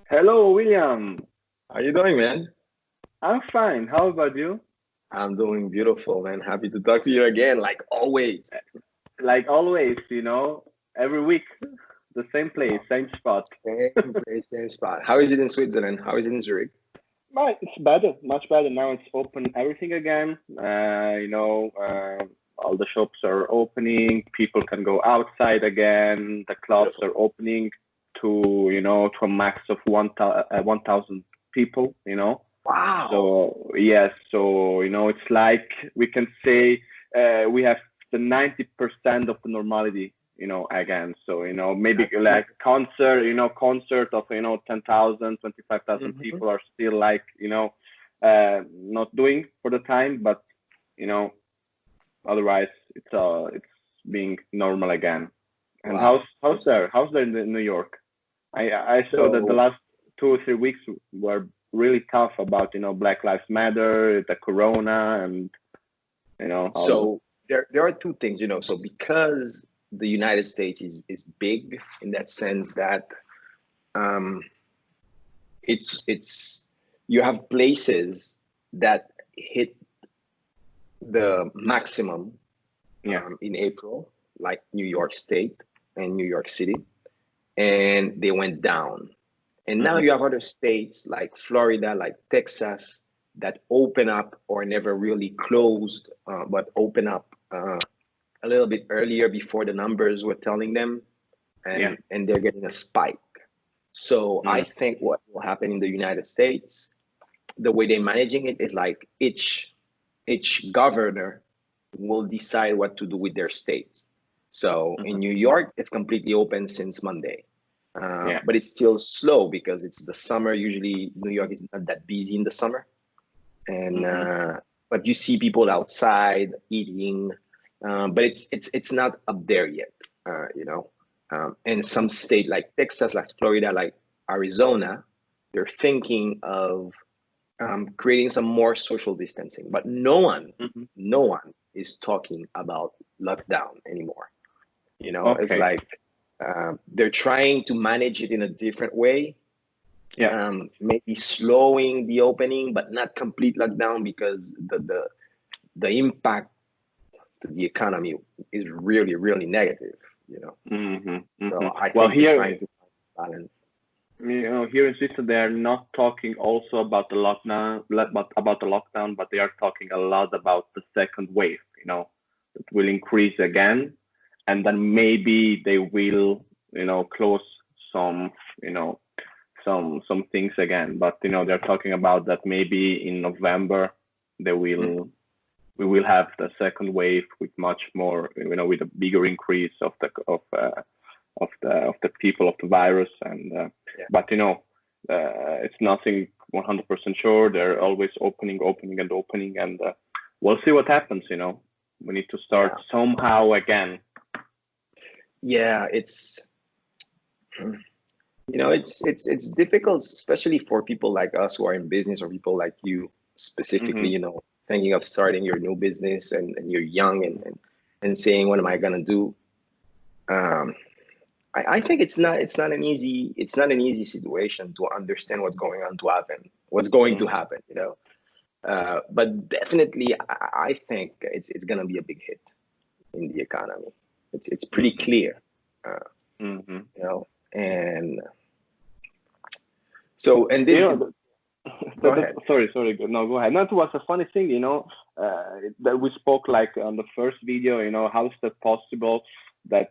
Hello, William. How you doing, man? I'm fine. How about you? I'm doing beautiful, man. Happy to talk to you again, like always. Like always, every week, the same place, same spot. Same place, same spot. How is it in Switzerland? How is it in Zurich? But it's better, much better now. It's open everything again. All the shops are opening. People can go outside again. The clubs Beautiful. are opening to a max of 1,000 people. Wow. So yes, so it's like we can say we have the 90% of the normality, again. So maybe That's like beautiful. concert of 10,000, 25,000 Hmm. people are still like not doing for the time, but you know otherwise it's being normal again. And how's Wow. how's That's there? How's there in New York? I saw that the so last 2 or 3 weeks were really tough about Black Lives Matter, the Corona, and all the. so there are two things, So because the United States is big in that sense that um it's you have places that hit the maximum Yeah. in April, like New York State and New York City, and they went down. And now Hmm. you have other states like Florida, like Texas, that open up or never really closed, but open up a little bit earlier before the numbers were telling them, Yeah. and they're getting a spike. So I Mm. think what will happen in the United States, the way they're managing it is like each governor will decide what to do with their states. So in Hmm. New York, it's completely open since Monday. Yeah. But it's still slow because it's the summer. Usually, New York is not that busy in the summer, and Hmm. but you see people outside eating, but it's not up there yet, And some state like Texas, like Florida, like Arizona, they're thinking of creating some more social distancing, but Hmm. no one is talking about lockdown anymore. It's Okay. like they're trying to manage it in a different way, Yeah. maybe slowing the opening, but not complete lockdown because the impact to the economy is really, really negative, you know. Hmm. Hmm. So I Well, think they're trying here, to find balance. here in Switzerland, they are not talking also about the lockdown, but they are talking a lot about the second wave. That will increase again, and then maybe they will, close some, you know, some things again. But they're talking about that maybe in November they will we will have the second wave with much more, with a bigger increase of the people of the virus. And Yeah. but it's nothing 100% sure. They're always opening and opening, and we'll see what happens. We need to start Yeah. somehow again. Yeah, it's difficult, especially for people like us who are in business or people like you specifically, Hmm. thinking of starting your new business and you're young and saying, what am I gonna do? Um, I think it's not an easy situation to understand what's going to Hmm. happen, But definitely, I think it's gonna be a big hit in the economy. It's pretty Hmm. clear, uh, Hmm. and so and You this know, go ahead. sorry. No, go ahead. That was a funny thing, that we spoke like on the first video. How is that possible that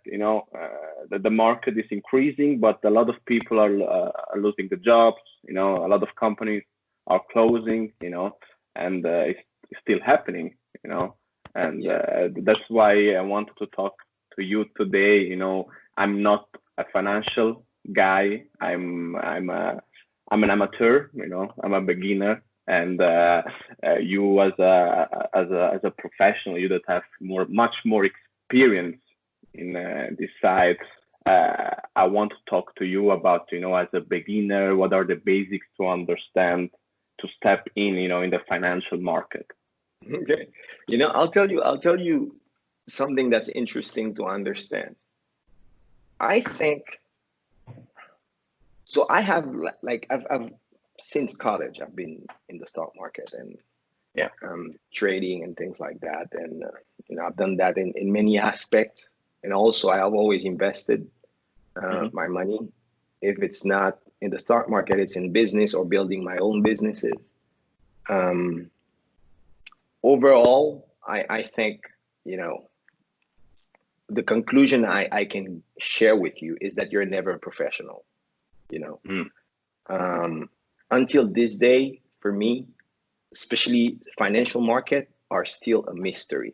that the market is increasing, but a lot of people are losing the jobs. A lot of companies are closing. And it's still happening. And Yes. that's why I wanted to talk to you today. I'm not a financial guy. I'm an amateur. I'm a beginner, and you as a professional, you that have much more experience in this side. I want to talk to you about as a beginner, what are the basics to understand to step in the financial market. Okay. I'll tell you something that's interesting to understand. I think so. I have like I've since college I've been in the stock market and Yeah. trading and things like that, and I've done that in many aspects. And also I have always invested my money. If it's not in the stock market, it's in business or building my own businesses. Overall, I think, the conclusion I can share with you is that you're never a professional, until this day, for me, especially financial market are still a mystery.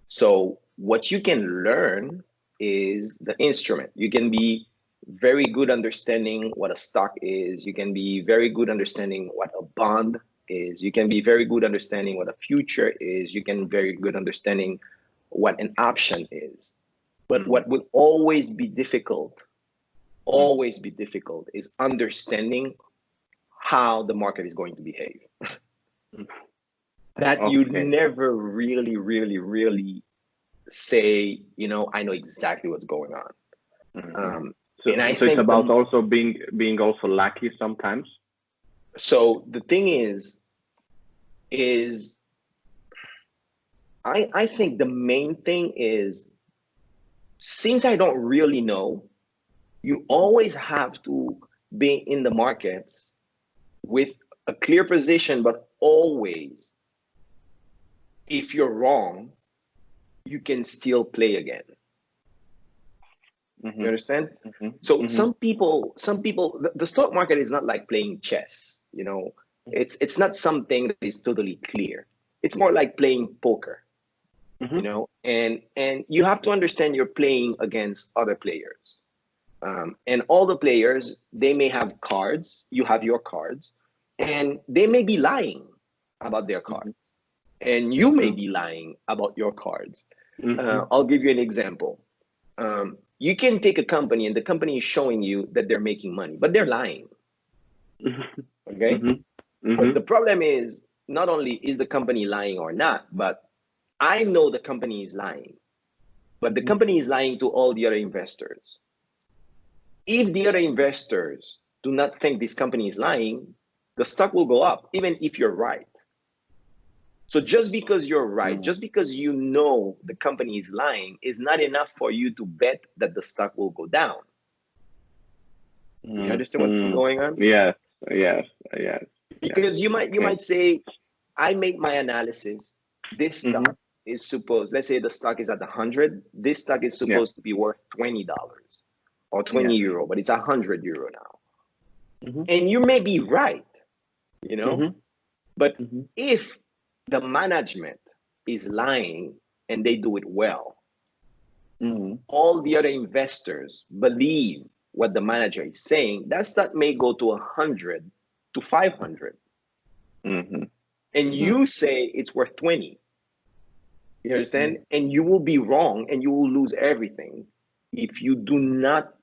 So what you can learn is the instrument. You can be very good understanding what a stock is. You can be very good understanding what a bond is. You can be very good understanding what a future is. You can very good understanding what an option is. But what will always be difficult is understanding how the market is going to behave. That you never really say, I know exactly what's going on. So it's about also being also lucky sometimes. So the thing is I think the main thing is, since I don't really know, you always have to be in the markets with a clear position, but always, if you're wrong, you can still play again. You understand? So some people, the stock market is not like playing chess. It's not something that is totally clear. It's more like playing poker. And you have to understand you're playing against other players. And all the players, they may have cards, you have your cards, and they may be lying about their cards. And you may be lying about your cards. I'll give you an example. You can take a company and the company is showing you that they're making money, but they're lying. Okay? But the problem is, not only is the company lying or not, but I know the company is lying. But the company is lying to all the other investors. If the other investors do not think this company is lying, the stock will go up, even if you're right. So just because you're right, just because you know the company is lying, is not enough for you to bet that the stock will go down. You understand what's going on? Yes. Because you might say, I make my analysis. This stock is supposed, let's say the stock is at 100. This stock is supposed to be worth $20 or 20 euro, but it's 100 euro now. And you may be right, but if the management is lying and they do it well, all the other investors believe what the manager is saying, that stock may go to 100 to 500. And you say it's worth 20. You understand? And you will be wrong and you will lose everything if you do not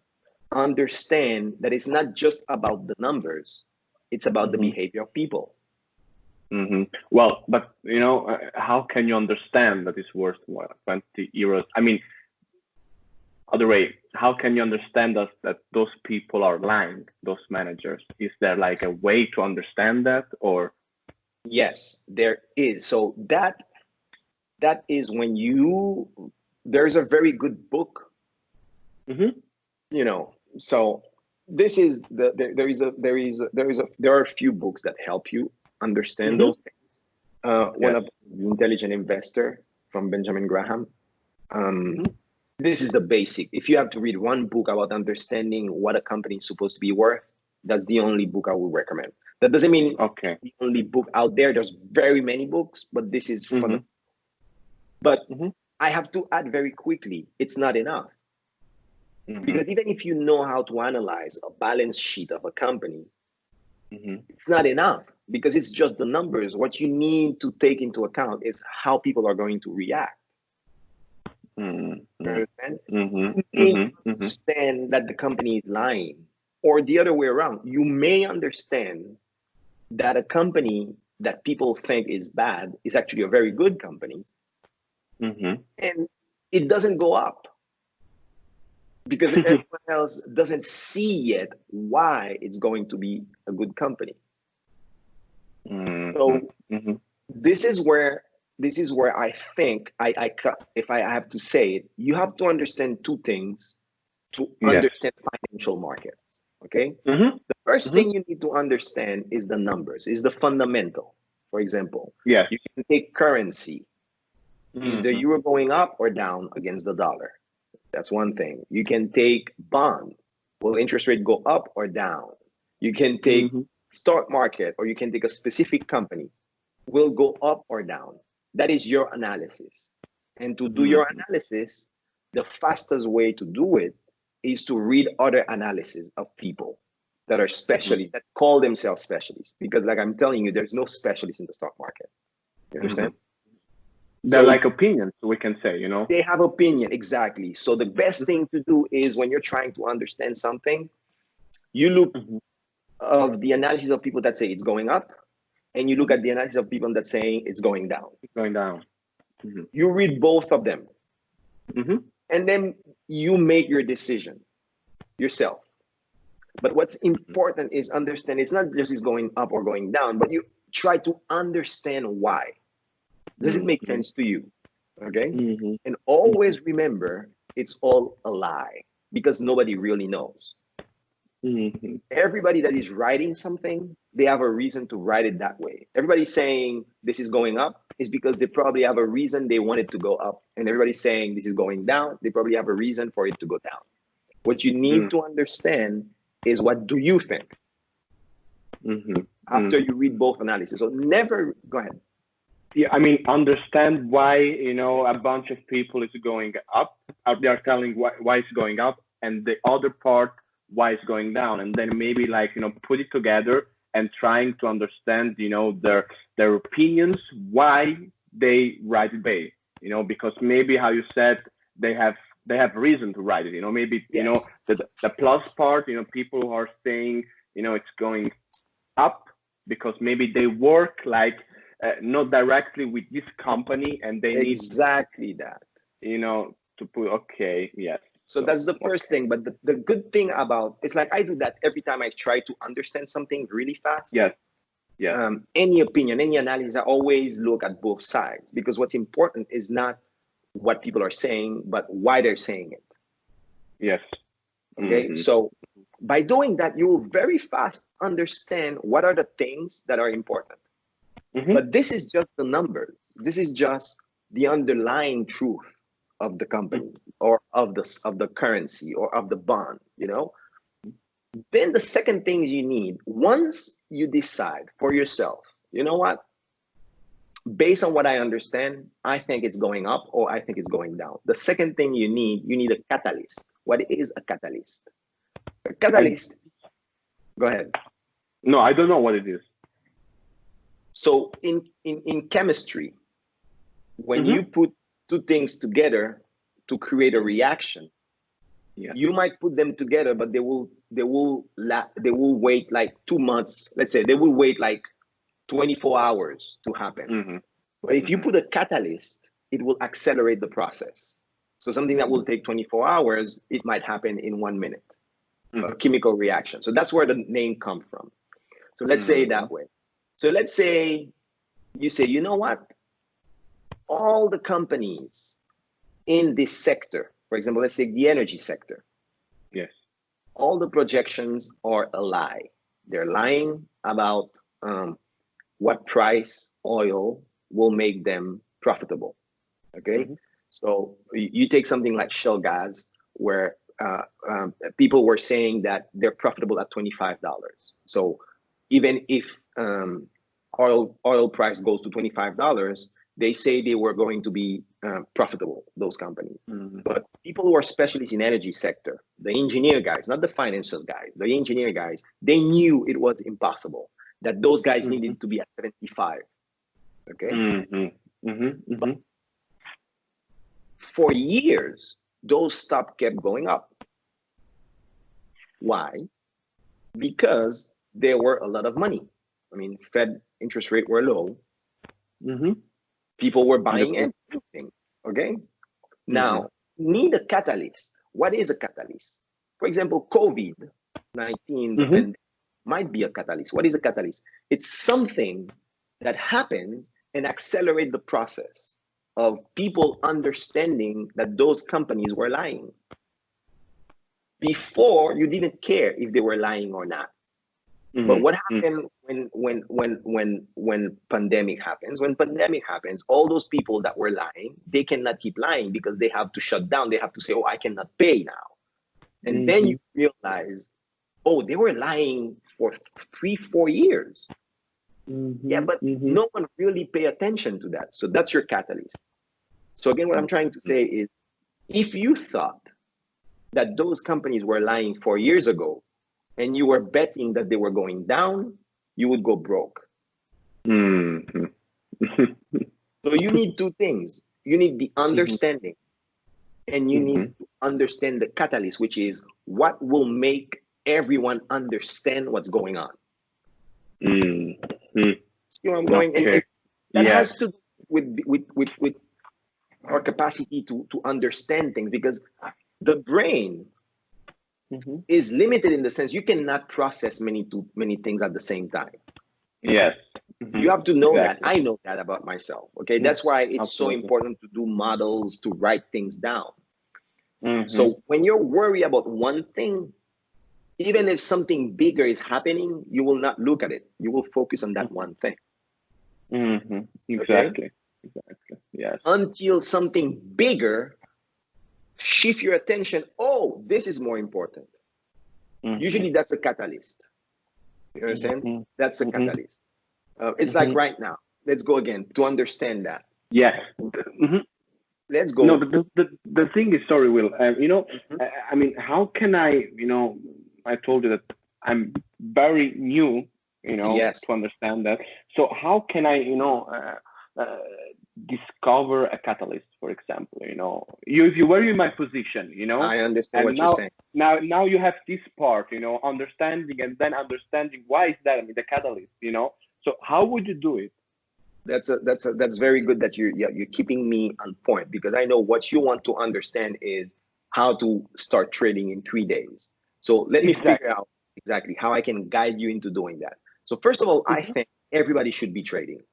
understand that it's not just about the numbers, it's about the behavior of people. Well, but how can you understand that it's worth 20 euros? I mean, other way, how can you understand that those people are lying, those managers? Is there like a way to understand that, or? Yes, there is. So that is when there's a very good book. So this is there are a few books that help you understand those things. One of The Intelligent Investor from Benjamin Graham. This is the basic. If you have to read one book about understanding what a company is supposed to be worth, that's the only book I would recommend. That doesn't mean the only book out there. There's very many books, but this is fun. But I have to add very quickly, it's not enough. Because even if you know how to analyze a balance sheet of a company, it's not enough, because it's just the numbers. What you need to take into account is how people are going to react. You understand? You may understand that the company is lying, or the other way around. You may understand that a company that people think is bad is actually a very good company. And it doesn't go up because everyone else doesn't see yet why it's going to be a good company. So this is where I think if I have to say it, you have to understand two things to understand financial markets. Okay. The first thing you need to understand is the numbers, is the fundamental. For example, you can take currency. Is the euro going up or down against the dollar? That's one thing. You can take bond. Will interest rate go up or down? You can take stock market, or you can take a specific company. Will go up or down? That is your analysis. And to do your analysis, the fastest way to do it is to read other analysis of people that are specialists, that call themselves specialists. Because like I'm telling you, there's no specialist in the stock market. You understand? They're like opinions, we can say, you know? They have opinion, exactly. So the best thing to do is when you're trying to understand something, you look of the analysis of people that say it's going up, and you look at the analysis of people that saying it's going down. It's going down. You read both of them. And then you make your decision yourself. But what's important is understand it's not just is going up or going down, but you try to understand why. Does it make sense to you? Okay. And always remember, it's all a lie because nobody really knows. Everybody that is writing something, they have a reason to write it that way. Everybody saying this is going up is because they probably have a reason they want it to go up. And everybody saying this is going down, they probably have a reason for it to go down. What you need to understand is, what do you think? After you read both analysis. So never, go ahead. Yeah, I mean, understand why, you know, a bunch of people is going up. They are telling why it's going up, and the other part why it's going down, and then maybe like, you know, put it together and trying to understand, you know, their opinions, why they write it, you know, because maybe how you said they have reason to write it, you know, maybe you know the plus part, you know, people are saying, you know, it's going up because maybe they work like not directly with this company, and they need exactly that, you know, to put So that's the first thing. But the good thing about it's like I do that every time I try to understand something really fast. Any opinion, any analysis, I always look at both sides, because what's important is not what people are saying, but why they're saying it. Okay. So by doing that, you will very fast understand what are the things that are important. But this is just the numbers. This is just the underlying truth of the company or of the currency or of the bond, you know. Then the second things you need, once you decide for yourself, you know what, based on what I understand, I think it's going up or I think it's going down. The second thing you need a catalyst. What is a catalyst? A catalyst, go ahead. No, I don't know what it is. So in chemistry, when you put two things together to create a reaction, you might put them together, but they will wait like 2 months. Let's say they will wait like 24 hours to happen. But if you put a catalyst, it will accelerate the process. So something that will take 24 hours, it might happen in 1 minute, a chemical reaction. So that's where the name comes from. So let's say it that way. So let's say you say, you know what? All the companies in this sector, for example, let's take the energy sector. All the projections are a lie. They're lying about what price oil will make them profitable. Okay. So you take something like Shell gas, where people were saying that they're profitable at $25. So even if oil price goes to $25, they say they were going to be profitable, those companies. But people who are specialists in energy sector, the engineer guys, not the financial guys, the engineer guys, they knew it was impossible, that those guys needed to be at 75. Okay. But for years, those stocks kept going up. Why? Because there were a lot of money. I mean, Fed interest rate were low. People were buying everything. Okay. Now, need a catalyst. What is a catalyst? For example, COVID-19, the pandemic, might be a catalyst. What is a catalyst? It's something that happens and accelerate the process of people understanding that those companies were lying. Before, you didn't care if they were lying or not. But what happened when pandemic happens? When pandemic happens, all those people that were lying, they cannot keep lying because they have to shut down. They have to say, "Oh, I cannot pay now." And then you realize, oh, they were lying for 3-4 years. Yeah, but no one really pay attention to that. So that's your catalyst. So again, what I'm trying to say is, if you thought that those companies were lying 4 years ago, and you were betting that they were going down, you would go broke. So you need two things. You need the understanding, and you need to understand the catalyst, which is what will make everyone understand what's going on. See where I'm going? And that has to do with our capacity to understand things, because the brain is limited in the sense you cannot process many things at the same time. Yes. You have to know that. I know that about myself. Okay. That's why it's so important to do models, to write things down. So when you're worried about one thing, even if something bigger is happening, you will not look at it. You will focus on that one thing. Exactly. Exactly. Yes. Until something bigger shift your attention. Oh, this is more important. Usually that's a catalyst. You understand? That's a catalyst. It's like right now. Let's go again to understand that. Yes. Let's go. No, but the thing is, sorry, Will. I mean, how can I? I told you that I'm very new. To understand that. So how can I? Discover a catalyst, for example. If you were in my position, I understand what you're saying. Now you have this part, understanding, and then understanding why is that? I mean, the catalyst, So how would you do it? That's very good that you're keeping me on point, because I know what you want to understand is how to start trading in 3 days. So let me figure out exactly how I can guide you into doing that. So first of all, I think everybody should be trading.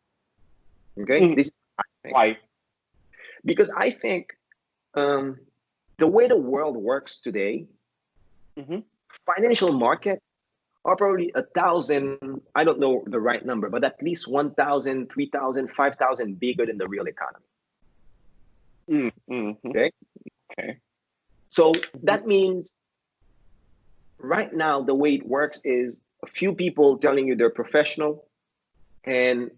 Okay, this is what I think. Why? Because I think the way the world works today, financial markets are probably 1,000, I don't know the right number, but at least 1,000, 3,000, 5,000 bigger than the real economy. Okay. So that means right now, the way it works is a few people telling you they're professional, and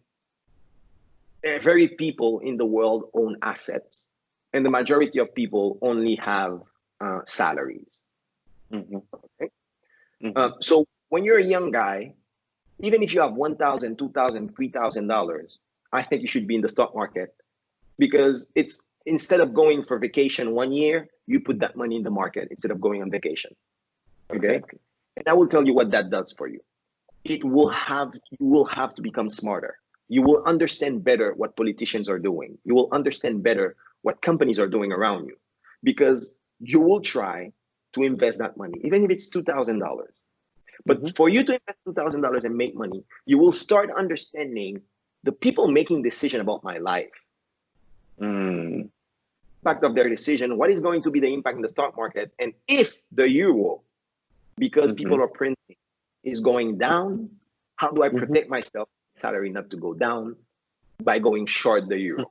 very people in the world own assets, and the majority of people only have salaries. Okay? So when you're a young guy, even if you have $1,000, $2,000, $3,000, I think you should be in the stock market, because it's, instead of going for vacation 1 year, you put that money in the market instead of going on vacation. Okay. And I will tell you what that does for you. You will have to become smarter. You will understand better what politicians are doing. You will understand better what companies are doing around you, because you will try to invest that money, even if it's $2,000. But for you to invest $2,000 and make money, you will start understanding the people making decision about my life. Impact of their decision, what is going to be the impact in the stock market, and if the euro, because people are printing, is going down, how do I protect myself, salary not to go down, by going short the euro?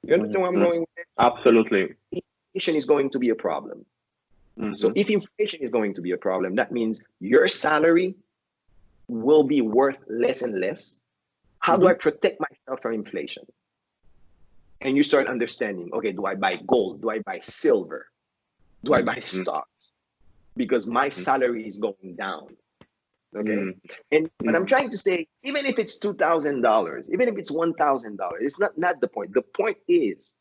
You understand where I'm going with it? Absolutely. Inflation is going to be a problem. So if inflation is going to be a problem, that means your salary will be worth less and less. How do I protect myself from inflation? And you start understanding, okay, do I buy gold? Do I buy silver? Do I buy stocks? Because my salary is going down. Okay. And what I'm trying to say, even if it's $2,000, even if it's $1,000, it's not the point. The point is,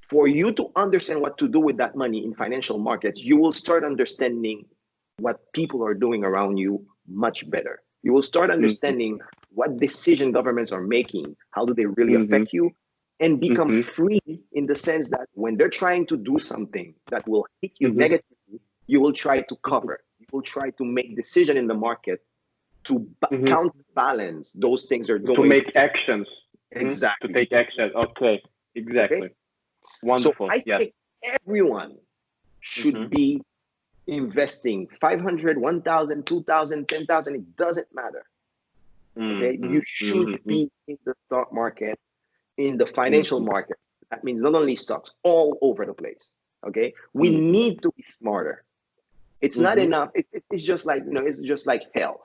for you to understand what to do with that money in financial markets, you will start understanding what people are doing around you much better. You will start understanding what decision governments are making. How do they really affect you? and become free in the sense that when they're trying to do something that will hit you negatively, you will try to cover. You will try to make decision in the market to counterbalance those things they're doing. To make actions. Exactly. To take action. Okay. Exactly. Okay? Wonderful. So I think everyone should be investing 500, 1,000, 2,000, 10,000. It doesn't matter. Okay, you should be in the stock market, in the financial market. That means not only stocks, all over the place. Okay, we need to be smarter. It's not enough. It's just like, it's just like health.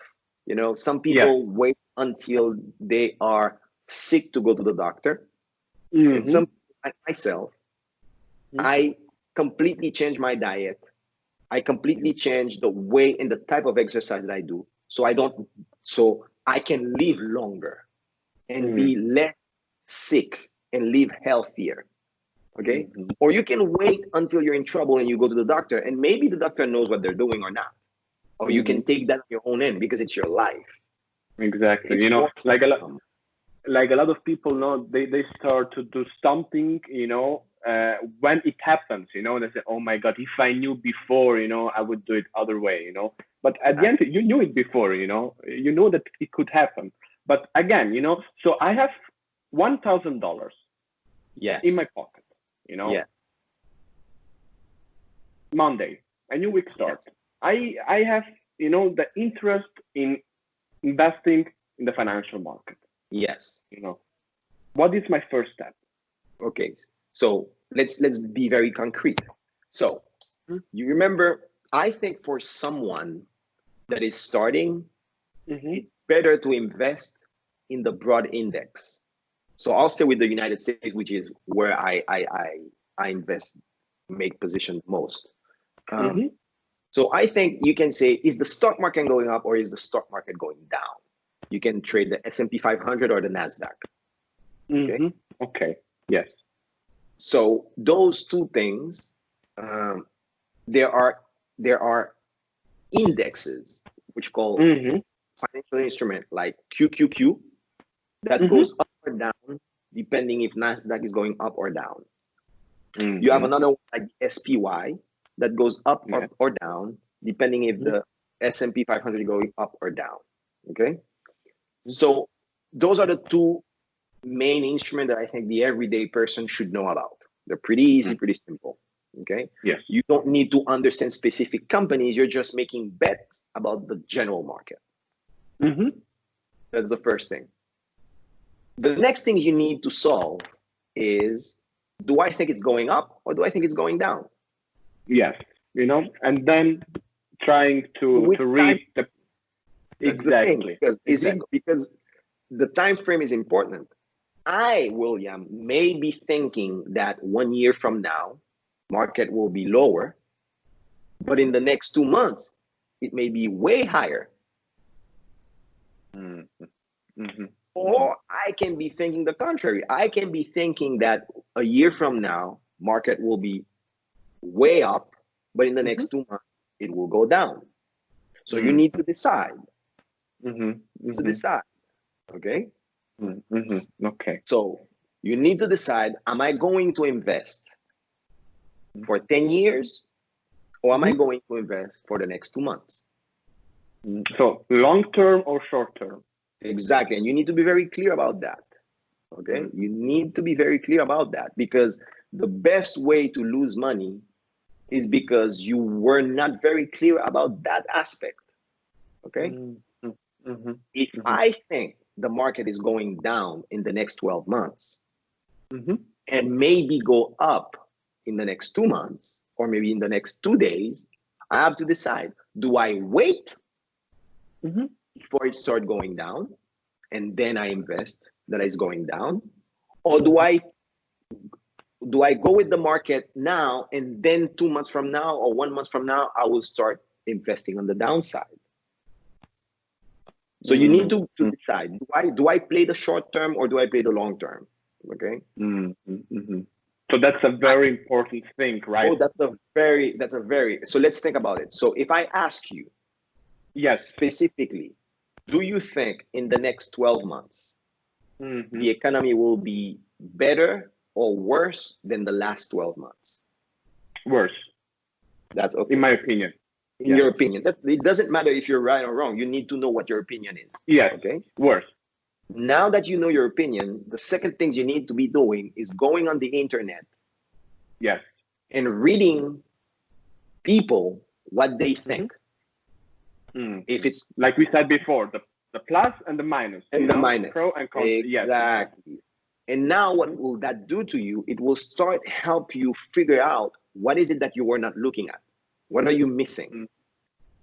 Some people wait until they are sick to go to the doctor, and some, like myself, I completely changed my diet. I completely changed the way and the type of exercise that I do, so I can live longer and be less sick and live healthier. Okay? Or you can wait until you're in trouble and you go to the doctor, and maybe the doctor knows what they're doing or not. Or you can take that on your own end because it's your life. Exactly. It's like a lot of people know they start to do something, when it happens, they say, oh my God, if I knew before, I would do it other way, But at the end, you knew it before, you know that it could happen. But again, so I have $1,000 in my pocket, Monday, a new week starts. I have, the interest in investing in the financial market. Yes. What is my first step? Okay. So let's be very concrete. So you remember, I think for someone that is starting, it's better to invest in the broad index. So I'll stay with the United States, which is where I invest, make positions most. So I think you can say, is the stock market going up or is the stock market going down? You can trade the S&P 500 or the NASDAQ. Okay. Okay. Yes. So those two things, there are indexes which call financial instrument like QQQ that goes up or down depending if NASDAQ is going up or down. You have another one like SPY that goes up or down depending if the S&P 500 is going up or down. Okay. So those are the two main instruments that I think the everyday person should know about. They're pretty easy, pretty simple. Okay. Yes. You don't need to understand specific companies. You're just making bets about the general market. That's the first thing. The next thing you need to solve is, do I think it's going up or do I think it's going down? Yes. And then trying to read the exactly. Because the time frame is important. I, William, may be thinking that 1 year from now, market will be lower, but in the next 2 months, it may be way higher. Or I can be thinking the contrary. I can be thinking that a year from now, market will be way up, but in the next 2 months, it will go down. So you need to decide. Okay? Okay. So you need to decide, am I going to invest for 10 years or am I going to invest for the next 2 months? So long term or short term? Exactly. And you need to be very clear about that. Okay. You need to be very clear about that, because the best way to lose money is because you were not very clear about that aspect. Okay. If I think the market is going down in the next 12 months and maybe go up in the next 2 months or maybe in the next 2 days, I have to decide, do I wait before it starts going down and then I invest that it's going down, or do I go with the market now and then 2 months from now or 1 month from now I will start investing on the downside? So you need to decide, do I play the short term or do I play the long term? Okay. So that's a very important thing, right? Oh, that's a very, so let's think about it. So if I ask you, yes, specifically, do you think in the next 12 months, the economy will be better or worse than the last 12 months? Worse, That's okay. in my opinion. In your opinion. It doesn't matter if you're right or wrong. You need to know what your opinion is. Yes. Okay. Worse. Now that you know your opinion, the second things you need to be doing is going on the internet. Yes. And reading people what they think. If it's like we said before, the plus and the minus. And the minus. Pro and con. Exactly. Yes. And now what will that do to you? It will start help you figure out what is it that you were not looking at. What are you missing?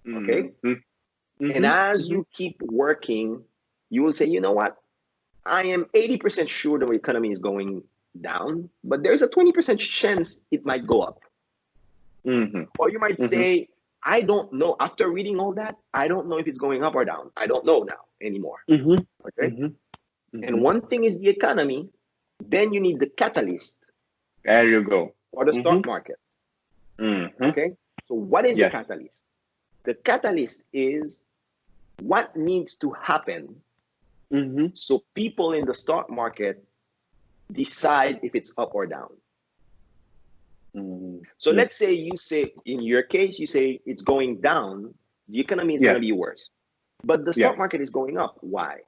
Okay. And as you keep working, you will say, you know what? I am 80% sure the economy is going down, but there's a 20% chance it might go up. Or you might say, I don't know. After reading all that, I don't know if it's going up or down. I don't know now anymore. Okay. And one thing is the economy. Then you need the catalyst. There you go. For the stock market. Okay. So what is the catalyst? The catalyst is what needs to happen so people in the stock market decide if it's up or down. So let's say you say, in your case, you say it's going down, the economy is going to be worse. But the stock market is going up. Why?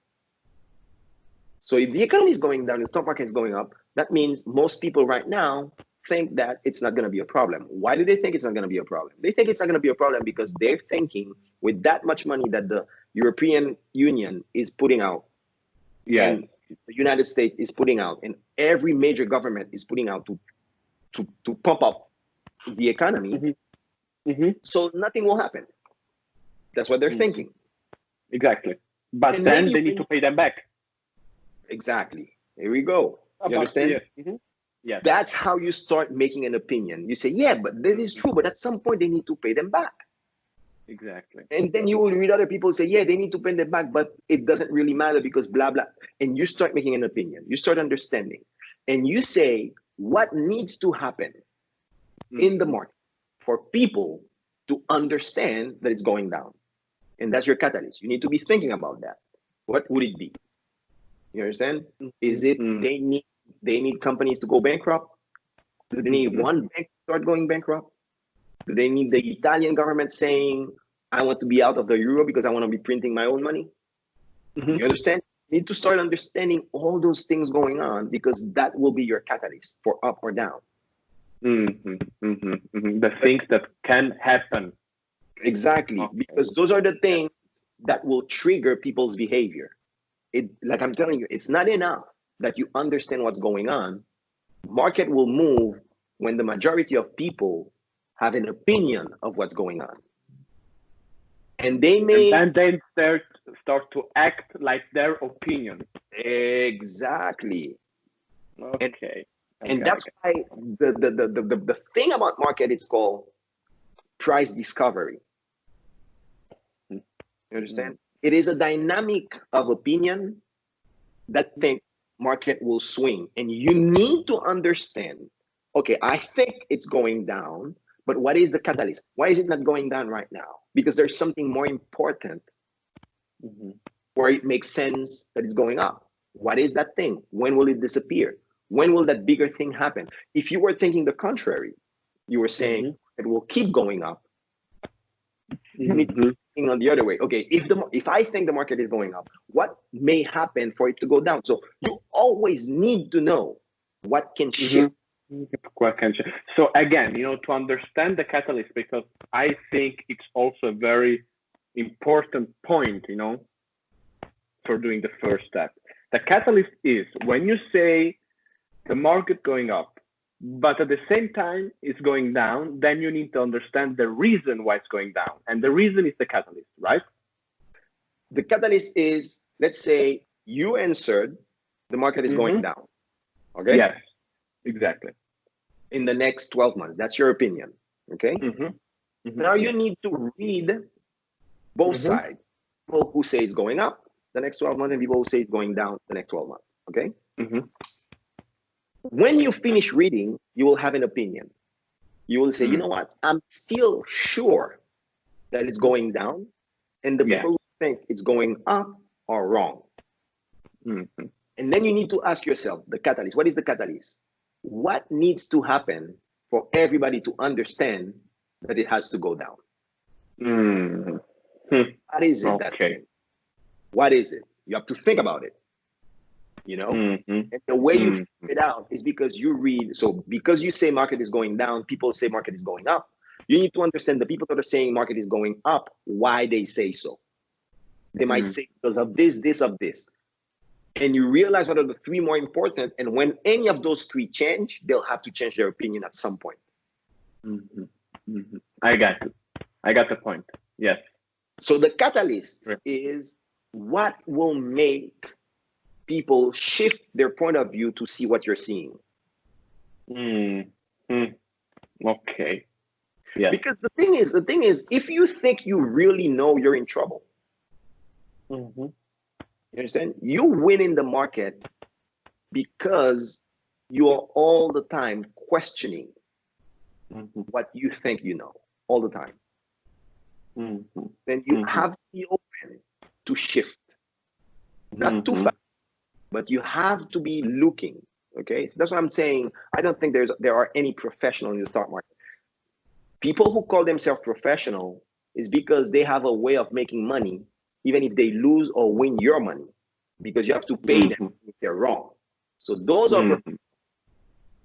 So if the economy is going down, the stock market is going up, that means most people right now think that it's not going to be a problem. Why do they think it's not going to be a problem? They think it's not going to be a problem because they're thinking with that much money that the European Union is putting out, and the United States is putting out, and every major government is putting out to pump up the economy, so nothing will happen. That's what they're thinking. Exactly. But and then they need to pay them back. Exactly. Here we go. You understand? Yes. That's how you start making an opinion. You say, yeah, but that is true, but at some point they need to pay them back. Exactly. And then you will read other people say, yeah, they need to pay them back, but it doesn't really matter because blah, blah. And you start making an opinion. You start understanding. And you say, what needs to happen in the market for people to understand that it's going down? And that's your catalyst. You need to be thinking about that. What would it be? You understand? Is it they need companies to go bankrupt? Do they need one bank to start going bankrupt? Do they need the Italian government saying, I want to be out of the euro because I want to be printing my own money? You understand? You need to start understanding all those things going on because that will be your catalyst for up or down. The things that can happen. Exactly. Because those are the things that will trigger people's behavior. Like I'm telling you, it's not enough that you understand what's going on. Market will move when the majority of people have an opinion of what's going on. And they may... And then they start to act like their opinion. Exactly. Okay. And that's why the thing about market is called price discovery. You understand? It is a dynamic of opinion that think market will swing. And you need to understand, okay, I think it's going down, but what is the catalyst? Why is it not going down right now? Because there's something more important where it makes sense that it's going up. What is that thing? When will it disappear? When will that bigger thing happen? If you were thinking the contrary, you were saying it will keep going up. You need to think on the other way. Okay, if I think the market is going up, what may happen for it to go down? So you always need to know what can shift. So again, to understand the catalyst, because I think it's also a very important point, for doing the first step. The catalyst is when you say the market going up, but at the same time it's going down, then you need to understand the reason why it's going down. And the reason is the catalyst, right? The catalyst is, let's say you answered the market is going down. Okay? Yes, exactly. In the next 12 months. That's your opinion. Okay? Now you need to read both sides. People who say it's going up the next 12 months and people who say it's going down the next 12 months. Okay? When you finish reading, you will have an opinion. You will say, you know what? I'm still sure that it's going down. And the people who think it's going up are wrong. And then you need to ask yourself the catalyst. What is the catalyst? What needs to happen for everybody to understand that it has to go down? Mm. What is it? Okay. What is it? You have to think about it. And the way you figure it out is because you read. So because you say market is going down, people say market is going up. You need to understand the people that are saying market is going up, why they say so. They might say because of this, of this. And you realize what are the three more important. And when any of those three change, they'll have to change their opinion at some point. I got it. I got the point. Yes. So the catalyst is what will make people shift their point of view to see what you're seeing. Okay. Yeah. Because the thing is, if you think you really know, you're in trouble. You understand? You win in the market because you are all the time questioning what you think you know, all the time. Then you have to be open to shift. Not too fast, but you have to be looking. Okay, so that's what I'm saying. I don't think there are any professional in the stock market. People who call themselves professional is because they have a way of making money, even if they lose or win your money, because you have to pay them if they're wrong. So those are professionals.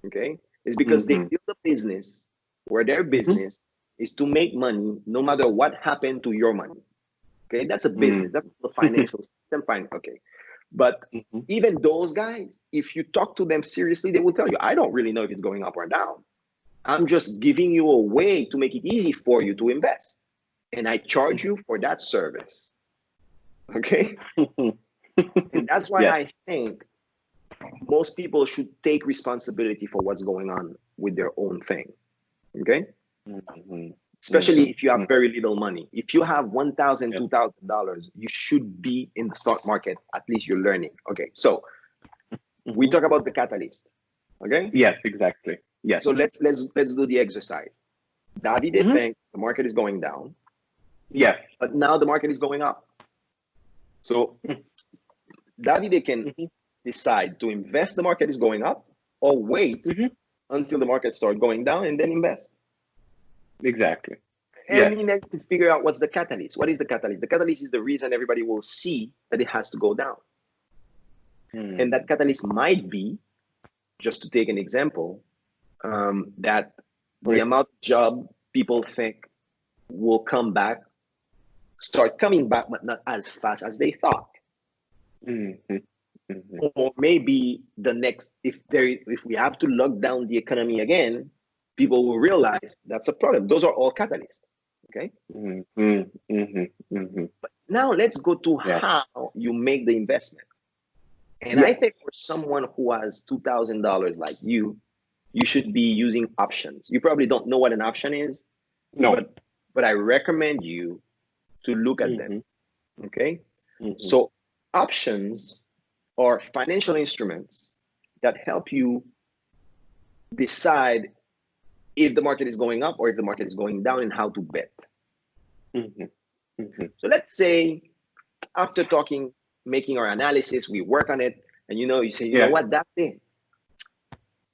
Okay, it's because they build a business where their business is to make money no matter what happened to your money. Okay, that's a business. That's the financial system. Fine. Okay. But even those guys, if you talk to them seriously, they will tell you, I don't really know if it's going up or down. I'm just giving you a way to make it easy for you to invest. And I charge you for that service. Okay? And that's why I think most people should take responsibility for what's going on with their own thing. Okay? Especially if you have very little money. If you have $1,000, $2,000, you should be in the stock market. At least you're learning. Okay, so we talk about the catalyst. Okay. Yes, exactly. Yes. So let's do the exercise. Davide thinks the market is going down. Yes. But now the market is going up. So Davide can decide to invest the market is going up, or wait until the market starts going down and then invest. Exactly. And you need to figure out what's the catalyst. What is the catalyst? The catalyst is the reason everybody will see that it has to go down. And that catalyst might be, just to take an example, that the amount of job people think will come back, start coming back, but not as fast as they thought. Or maybe the next, if we have to lock down the economy again, people will realize that's a problem. Those are all catalysts. Okay. But now let's go to how you make the investment. And I think for someone who has $2,000 like you should be using options. You probably don't know what an option is. No. But I recommend you to look at them. Okay. So options are financial instruments that help you decide if the market is going up or if the market is going down and how to bet. So let's say after making our analysis, we work on it, and you say, you know what, that's it.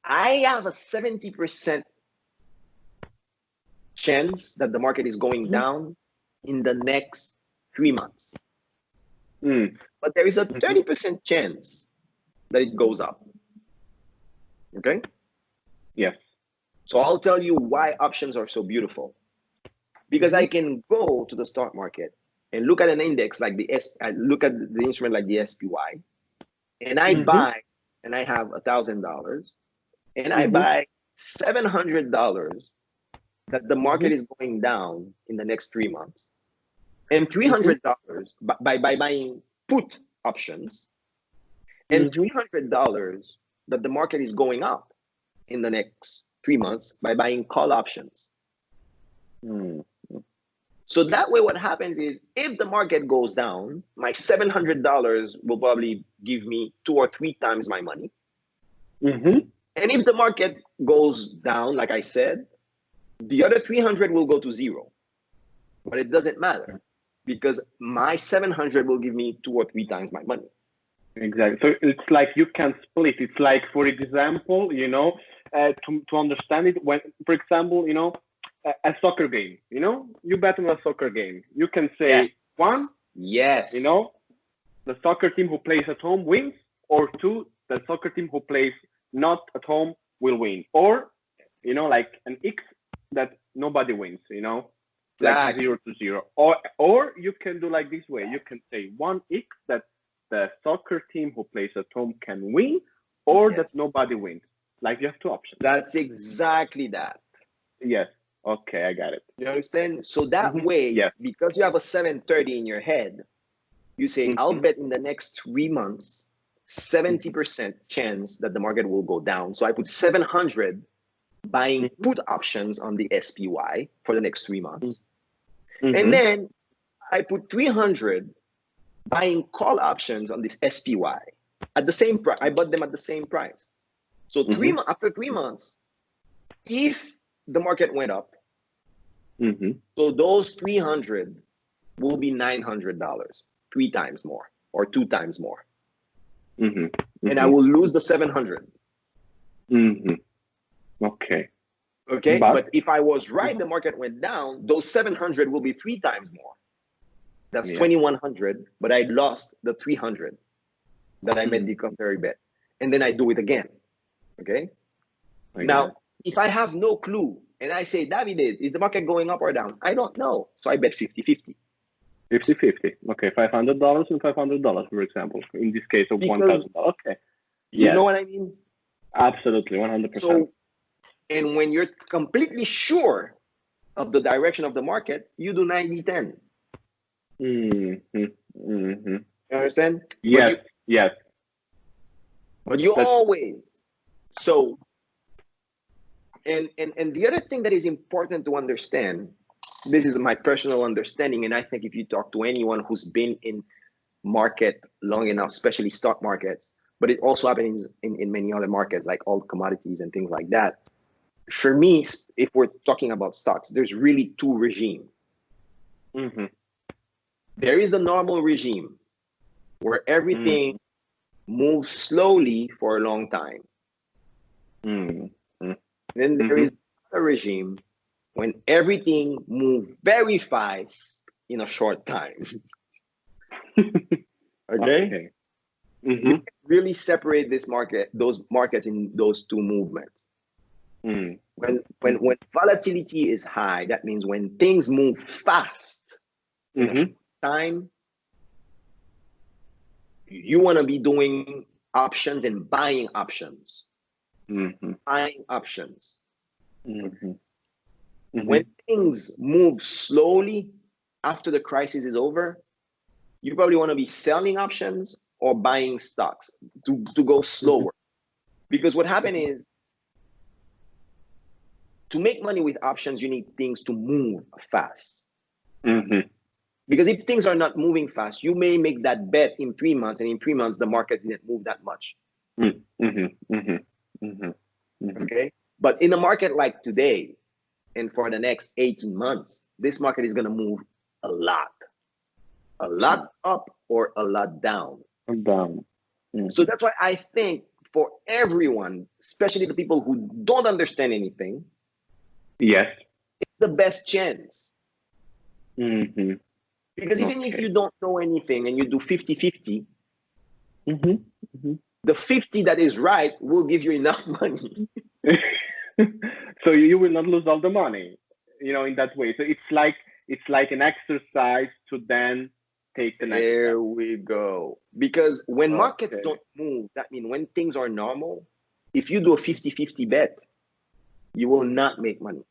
I have a 70% chance that the market is going down in the next 3 months. But there is a 30% chance that it goes up. Okay? Yes. So I'll tell you why options are so beautiful. Because I can go to the stock market and look at an index like I look at the instrument like the SPY, and I buy, and I have $1,000, and I buy $700 that the market is going down in the next 3 months, and $300 by buying put options, and $300 that the market is going up in the next 3 months by buying call options. So that way what happens is if the market goes down, my $700 will probably give me 2 or 3 times my money. And if the market goes down, like I said, the other 300 will go to zero. But it doesn't matter because my 700 will give me 2 or 3 times my money. Exactly. So it's like you can split. It's like, for example, to understand it, when, for example, a soccer game, you bet on a soccer game. You can Yes. say one, you Yes. know, the soccer team who plays at home wins, or two, the soccer team who plays not at home will win, or like an X that nobody wins, like Exactly. 0-0, or you can do like this way. You can say one X that the soccer team who plays at home can win, or that Yes. nobody wins. Like you have two options. That's exactly that. Yes. Okay, I got it. You understand? So that way, Yes. because you have a 730 in your head, you say, I'll Mm-hmm. bet in the next 3 months, 70% chance that the market will go down. So I put 700 buying Mm-hmm. put options on the SPY for the next 3 months. And Mm-hmm. then I put 300 buying call options on this SPY at the same price. I bought them at the same price. So after 3 months, if the market went up, Mm-hmm. so those 300 will be $900, 3 times more or 2 times more. Mm-hmm. And I will lose the 700. Mm-hmm. Okay. Okay. But But if I was right, the market went down, those 700 will be 3 times more. That's yeah. 2,100, but I lost the 300 that I made the contrary bet. And then I do it again. Okay. Now, if I have no clue and I say, Davide, is the market going up or down? I don't know. So I bet 50-50. 50-50. Okay, $500 and $500, for example. In this case of Because $1,000. Okay. you Yes. know what I mean? Absolutely, 100%. So, and when you're completely sure of the direction of the market, you do 90-10. Mm-hmm. Mm-hmm. You understand? Yes. Yes. But you That's. always, so, and the other thing that is important to understand, this is my personal understanding, and I think if you talk to anyone who's been in market long enough, especially stock markets, but it also happens in many other markets like all commodities and things like that. For me, if we're talking about stocks, there's really two regimes. Mm-hmm. There is a normal regime where everything moves slowly for a long time. Mm-hmm. Then there is a regime when everything moves very fast in a short time. Okay? Mm-hmm. You can really separate those markets in those two movements. Mm. When volatility is high, that means when things move fast in a short time, you want to be doing options and buying options. Buying options. When things move slowly after the crisis is over, you probably want to be selling options or buying stocks to go slower. Because what happened is, to make money with options, you need things to move fast. Because if things are not moving fast, you may make that bet in 3 months, and in 3 months, the market didn't move that much. Okay? But in a market like today, and for the next 18 months, this market is going to move a lot up or a lot down. So that's why I think for everyone, especially the people who don't understand anything, Yes. it's the best chance. Because even if you don't know anything and you do 50-50, the 50 that is right will give you enough money. So you will not lose all the money, in that way. So it's like an exercise to then take the next step. There we go. Because when markets don't move, that means when things are normal, if you do a 50-50 bet, you will not make money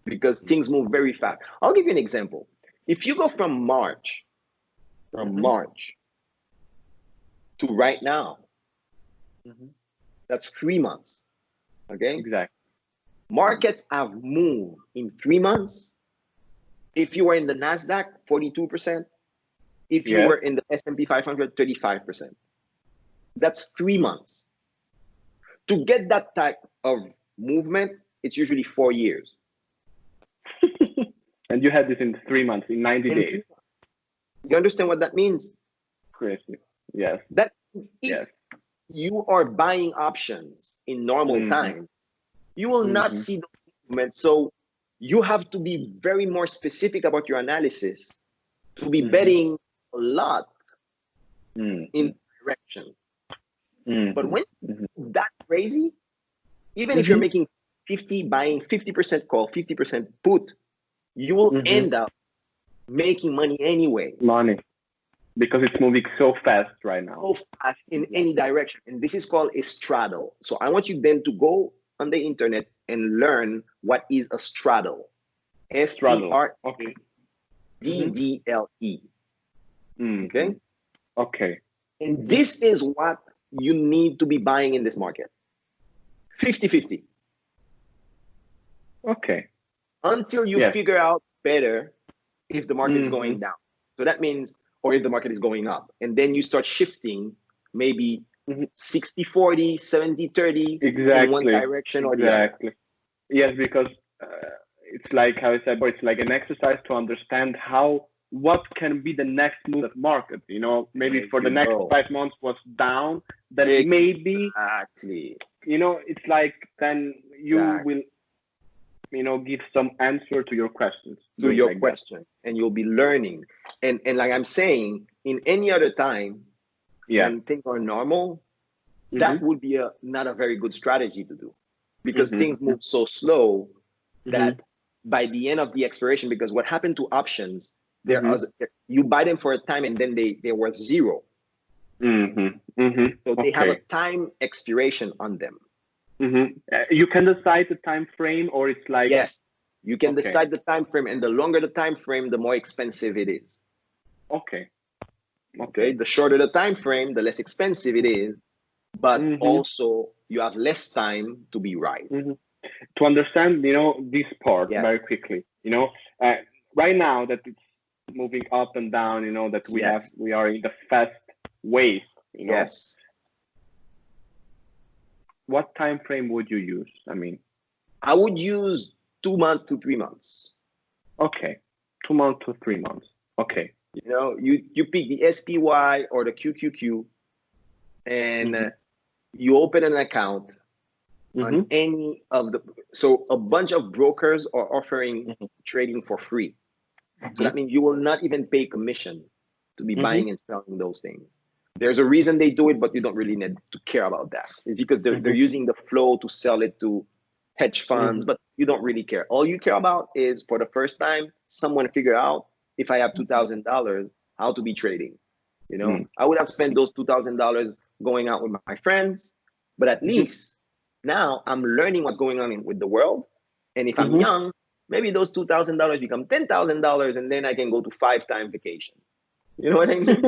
because things move very fast. I'll give you an example. If you go from March to right now, that's 3 months. Okay? Exactly. Markets have moved in 3 months. If you were in the NASDAQ, 42%. If you were in the S&P 500, 35%. That's 3 months. To get that type of movement, it's usually 4 years. And you had this in 3 months, in 90 days. You understand what that means? Crazy. Yes. That if Yes. you are buying options in normal Mm-hmm. time, you will not Mm-hmm. see those movements. So you have to be very more specific about your analysis to be Mm-hmm. betting a lot Mm-hmm. in direction. But Mm-hmm. when Mm-hmm. that crazy, even if you're Mm-hmm. making 50, buying 50% call, 50% put, you will Mm-hmm. end up making money anyway, Money, because it's moving so fast right now. so fast in Yeah. any direction. And this is called a straddle. So I want you then to go on the internet and learn what is a straddle. Straddle. Okay. Mm-hmm. STRADDLE. Mm-hmm. Okay. Okay. And this is what you need to be buying in this market 50-50 Okay. until you Yes. figure out better if the market's Mm-hmm. going down. So that means, or if the market is going up. And then you start shifting maybe Mm-hmm. 60-40, 70-30 in one Exactly. direction or the other. Exactly. Yes, because it's like how I said before, it's like an exercise to understand what can be the next move of the market. Maybe There for the you next go. 5 months was down, then maybe, Exactly. it's like then you Exactly. will, give some answer to your questions To doing your like that. question. And you'll be learning. And like I'm saying, in any other time, Yeah. when things are normal, that Mm-hmm. would be not a very good strategy to do because things Mm-hmm. move so slow Mm-hmm. that by the end of the expiration, because what happened to options, Mm-hmm. you buy them for a time and then they're worth zero. Mm-hmm. Mm-hmm. So they have a Okay. time expiration on them. Mm-hmm. You can decide the time frame, or it's like, Yes, you can okay, decide the time frame, and the longer the time frame, the more expensive it is. okay, Okay, okay. the shorter the time frame, the less expensive it is, but Mm-hmm. also you have less time to be right. Mm-hmm. To understand, this part Yes, very quickly, uh, right now that it's moving up and down, that yes, we are in the fast wave, yes. what time frame would you use? I mean, I would use 2 months to 3 months. okay, 2 months to 3 months. Okay. You pick the SPY or the QQQ, and Mm-hmm. you open an account on Mm-hmm. any of the. So a bunch of brokers are offering Mm-hmm. trading for free. So Mm-hmm. that means you will not even pay commission to be Mm-hmm. buying and selling those things. There's a reason they do it, but you don't really need to care about that. It's because they're Mm-hmm. using the flow to sell it to hedge funds, Mm-hmm. but you don't really care. All you care about is for the first time, someone figure out if I have $2,000, how to be trading. I would have spent those $2,000 going out with my friends, but at Mm-hmm. least now I'm learning what's going on with the world. And if I'm Mm-hmm. young, maybe those $2,000 become $10,000, and then I can go to 5 time vacation. You know what I mean?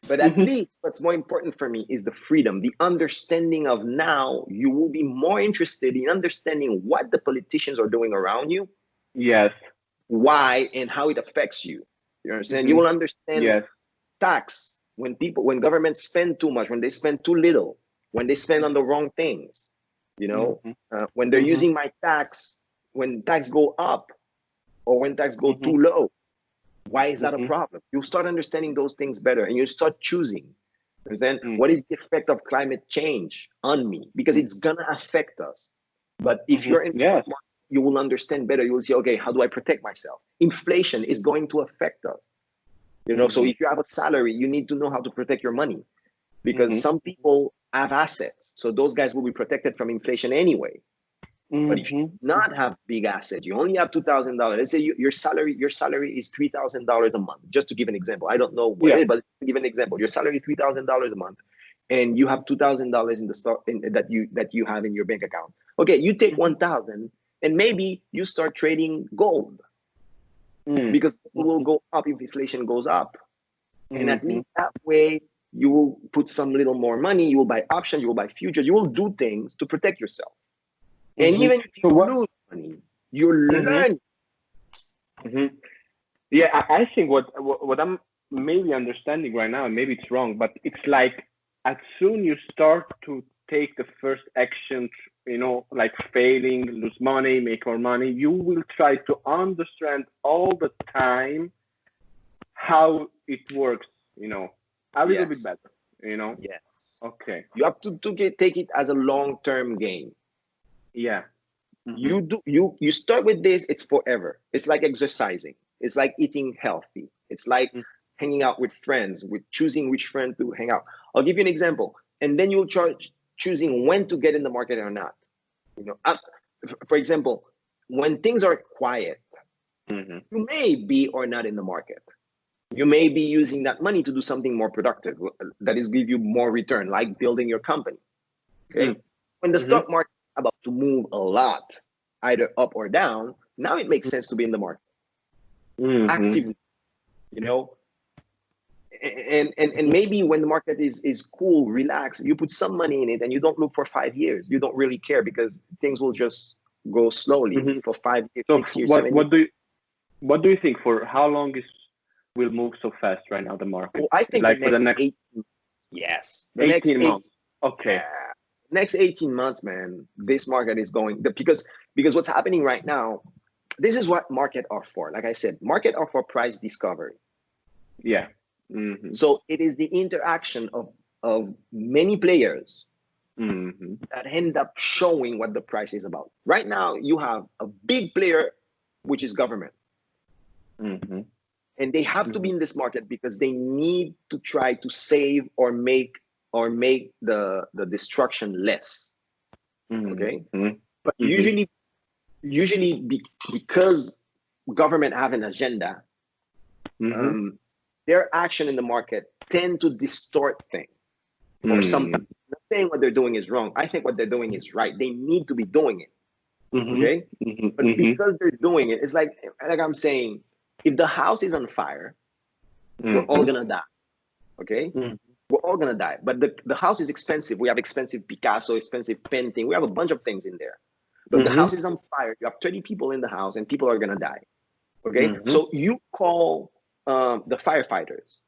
But at Mm-hmm. least what's more important for me is the freedom, the understanding of now you will be more interested in understanding what the politicians are doing around you, Yes. why, and how it affects you. You understand? You Mm-hmm. will understand Yes. tax when governments spend too much, when they spend too little, when they spend on the wrong things. Mm-hmm. When they're Mm-hmm. using my tax, when tax go up or when tax go Mm-hmm. too low. Why is that a Mm-hmm. problem? You'll start understanding those things better and you start choosing. Then what Mm-hmm. is the effect of climate change on me? Because it's gonna affect us. But if Mm-hmm. you're in the stock Yes. market, you will understand better. You will say, okay, how do I protect myself? Inflation is going to affect us. So Mm-hmm. if you have a salary, you need to know how to protect your money because Mm-hmm. some people have assets. So those guys will be protected from inflation anyway. But if you Mm-hmm. do not have big assets, you only have $2,000. Let's say your salary is $3,000 a month. Just to give an example, I don't know what it Yeah. is, but to give an example, your salary is $3,000 a month, and you have $2,000 in the stock that you have in your bank account. Okay, you take Mm-hmm. 1,000, and maybe you start trading gold because it will Mm-hmm. go up if inflation goes up, and at Mm-hmm. least that way you will put some little more money. You will buy options. You will buy futures. You will do things to protect yourself. And Mm-hmm. even if So you what? lose money, you Mm-hmm. learn. Mm-hmm. Yeah, I think what I'm maybe understanding right now, and maybe it's wrong, but it's like as soon you start to take the first action, like failing, lose money, make more money, you will try to understand all the time how it works, a little bit Yes, better. you know? Yes. Okay. You have to take it as a long-term game. Yeah. You start with this, it's forever. It's like exercising. It's like eating healthy. It's like Mm. hanging out with friends, with choosing which friend to hang out. I'll give you an example. And then you'll charge choosing when to get in the market or not. You know, for example, when things are quiet, Mm-hmm. you may be or not in the market. You may be using that money to do something more productive that is give you more return, like building your company. Okay. When the Mm-hmm. stock market is about to move a lot, either up or down, now it makes sense to be in the market Mm-hmm. actively, you know. And maybe when the market is cool, relax, you put some money in it and you don't look for 5 years. You don't really care because things will just go slowly Mm-hmm. for 5 years, So 6 years, 7 years. what do you think, for how long is will move so fast right now, the market? Oh, I think the Like for the next next 18, yes, the next 18 eight, months. Okay. yeah, next 18 months, man, this market is going because what's happening right now, this is what market are for. Like I said, market are for price discovery. Yeah. Mm-hmm. So it is the interaction of many players Mm-hmm. that end up showing what the price is about. Right now, you have a big player, which is government, Mm-hmm. and they have to Mm-hmm. be in this market because they need to try to save or make the destruction less. Okay, Mm-hmm. but Mm-hmm. because government have an agenda, Mm-hmm. um, their action in the market tend to distort things. Or sometimes, I'm not saying what they're doing is wrong. I think what they're doing is right. They need to be doing it. Mm-hmm. Okay, Mm-hmm. but Mm-hmm. because they're doing it, it's like I'm saying, if the house is on fire, we're all Mm-hmm. gonna die. Okay, Mm-hmm. we're all gonna die. But the house is expensive. We have expensive Picasso, expensive painting. We have a bunch of things in there. But the Mm-hmm. house is on fire. You have 30 people in the house, and people are gonna die. Okay, Mm-hmm. so you call the firefighters.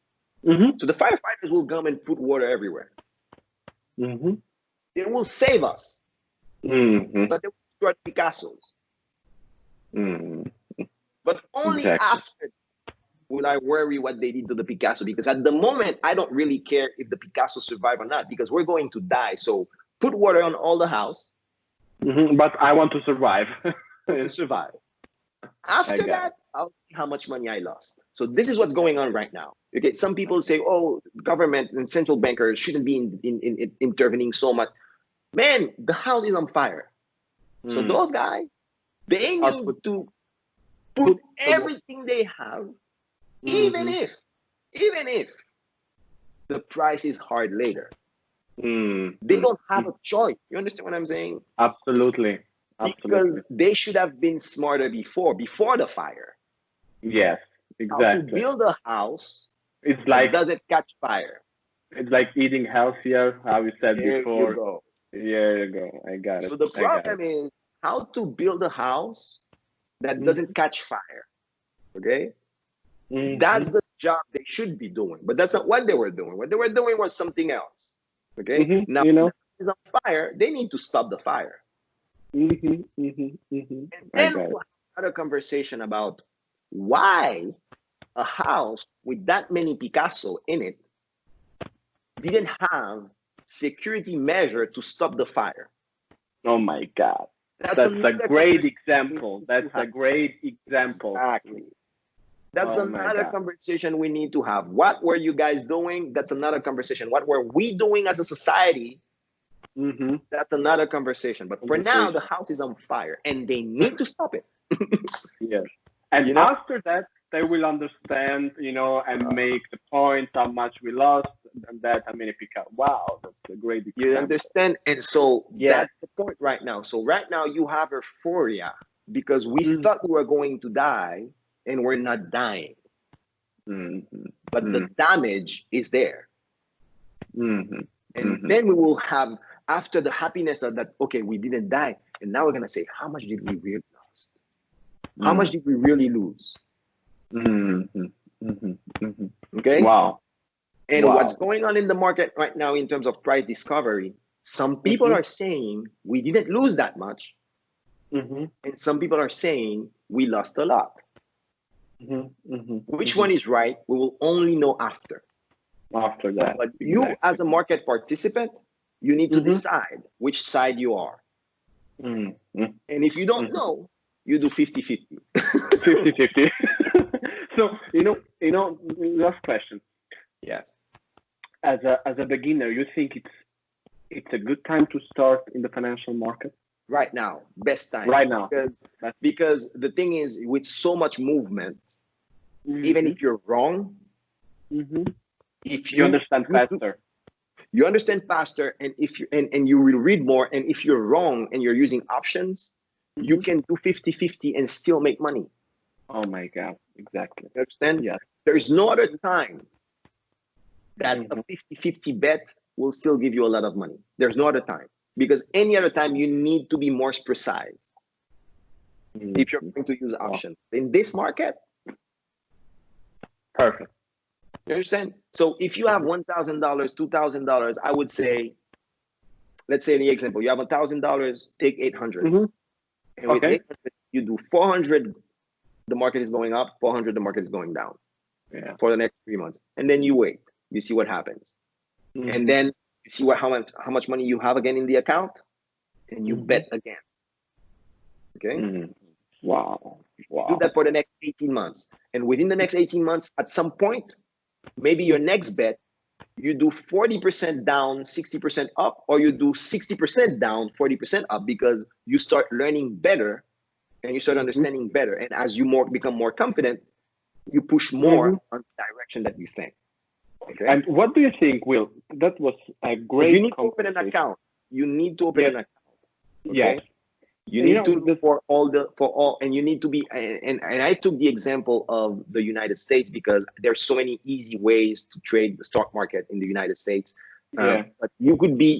Mm-hmm. So the firefighters will come and put water everywhere. Mm-hmm. They will save us, Mm-hmm. but they will destroy Picassos. Mm-hmm. But only Exactly. after will I worry what they did to the Picasso, because at the moment I don't really care if the Picasso survive or not, because we're going to die. So put water on all the house Mm-hmm. But I want to survive. to survive. I After got that, I'll see how much money I lost. So this is what's going on right now. Okay, some people say, "Oh, government and central bankers shouldn't be in intervening so much." Man, the house is on fire. it. So those guys, they Or need to put put the. everything they have, even Mm-hmm. if, even if the price is hard later. They don't have Mm-hmm. a choice. You understand what I'm saying? Absolutely. Absolutely. Because they should have been smarter before the fire. Yes, How to exactly. build a house It's that like doesn't catch fire. it's like eating healthier, how you said There you before. go. There you go. I got it. So the I got it. problem is how to build a house that Mm-hmm. doesn't catch fire. Okay? Mm-hmm. That's the job they should be doing. But that's not what they were doing. What they were doing was something else. Okay? Mm-hmm. Now, You when the know. house is on fire, they need to stop the fire. Mm-hmm. Mm-hmm. Mm-hmm. And I then got we'll it. have another conversation about why a house with that many Picasso in it didn't have security measure to stop the fire. Oh my God. That's That's a another great conversation we example. need to That's a have. great example. Exactly. That's Oh my another God. conversation we need to have. What were you guys doing? That's another conversation. What were we doing as a society? Mm-hmm. That's another conversation. But for now, the Conversation. house is on fire and they need to stop it. Yes. And You know? after that, they will understand, and make the point how much we lost, and that how many pick up. Wow, that's a great You example. understand? And so Yes. that's the point right now. So right now you have euphoria because we Mm-hmm. thought we were going to die and we're not dying. But the Mm-hmm. damage is there. Mm-hmm. And Mm-hmm. then we will have, after the happiness of that, okay, we didn't die. And now we're gonna say, how much did we really lose? How much did we really lose? Mm-hmm. Mm-hmm. Mm-hmm. Okay? Wow. And what's Wow. going on in the market right now in terms of price discovery, some people Mm-hmm. are saying we didn't lose that much. Mm-hmm. And some people are saying we lost a lot. Mm-hmm. Mm-hmm. Which Mm-hmm. one is right? We will only know after. After that, But you, exactly. as a market participant, you need to Mm-hmm. decide which side you are. Mm-hmm. And if you don't know, you do 50-50. 50-50. So, last question. Yes. As a beginner, you think it's a good time to start in the financial market? Right now, best time. Right now. Because the thing is, with so much movement, even Mm-hmm. if you're wrong, Mm-hmm. if You understand faster. you understand faster, and if you and you will read more, and if you're wrong and you're using options, you Mm-hmm. can do 50-50 and still make money. Oh my God, exactly. You understand? Yes. There's no other time that Mm-hmm. a 50-50 bet will still give you a lot of money. There's no other time, because any other time you need to be more precise if you're going to use Wow. options. In this market, Perfect. you understand? So if you have $1,000, $2,000, I would say, let's say the example, you have $1,000, take 800. Mm-hmm. And with Okay. 800, you do 400, the market is going up, 400, the market is going down Yeah. for the next 3 months. And then you wait, you see what happens. Mm-hmm. And then you see how much money you have again in the account, and you bet again. Okay? Mm-hmm. Wow. Do that for the next 18 months. And within the next 18 months, at some point, maybe your next bet, you do 40% down, 60% up, or you do 60% down, 40% up, because you start learning better and you start understanding better. And as you become more confident, you push more on the direction that you think. Okay. And what do you think, Will? That was a But great you need to open an account. You need to open an account. Okay? Yes. You need to look for all, and you need to be, and I took the example of the United States because there's so many easy ways to trade the stock market in the United States. But you could be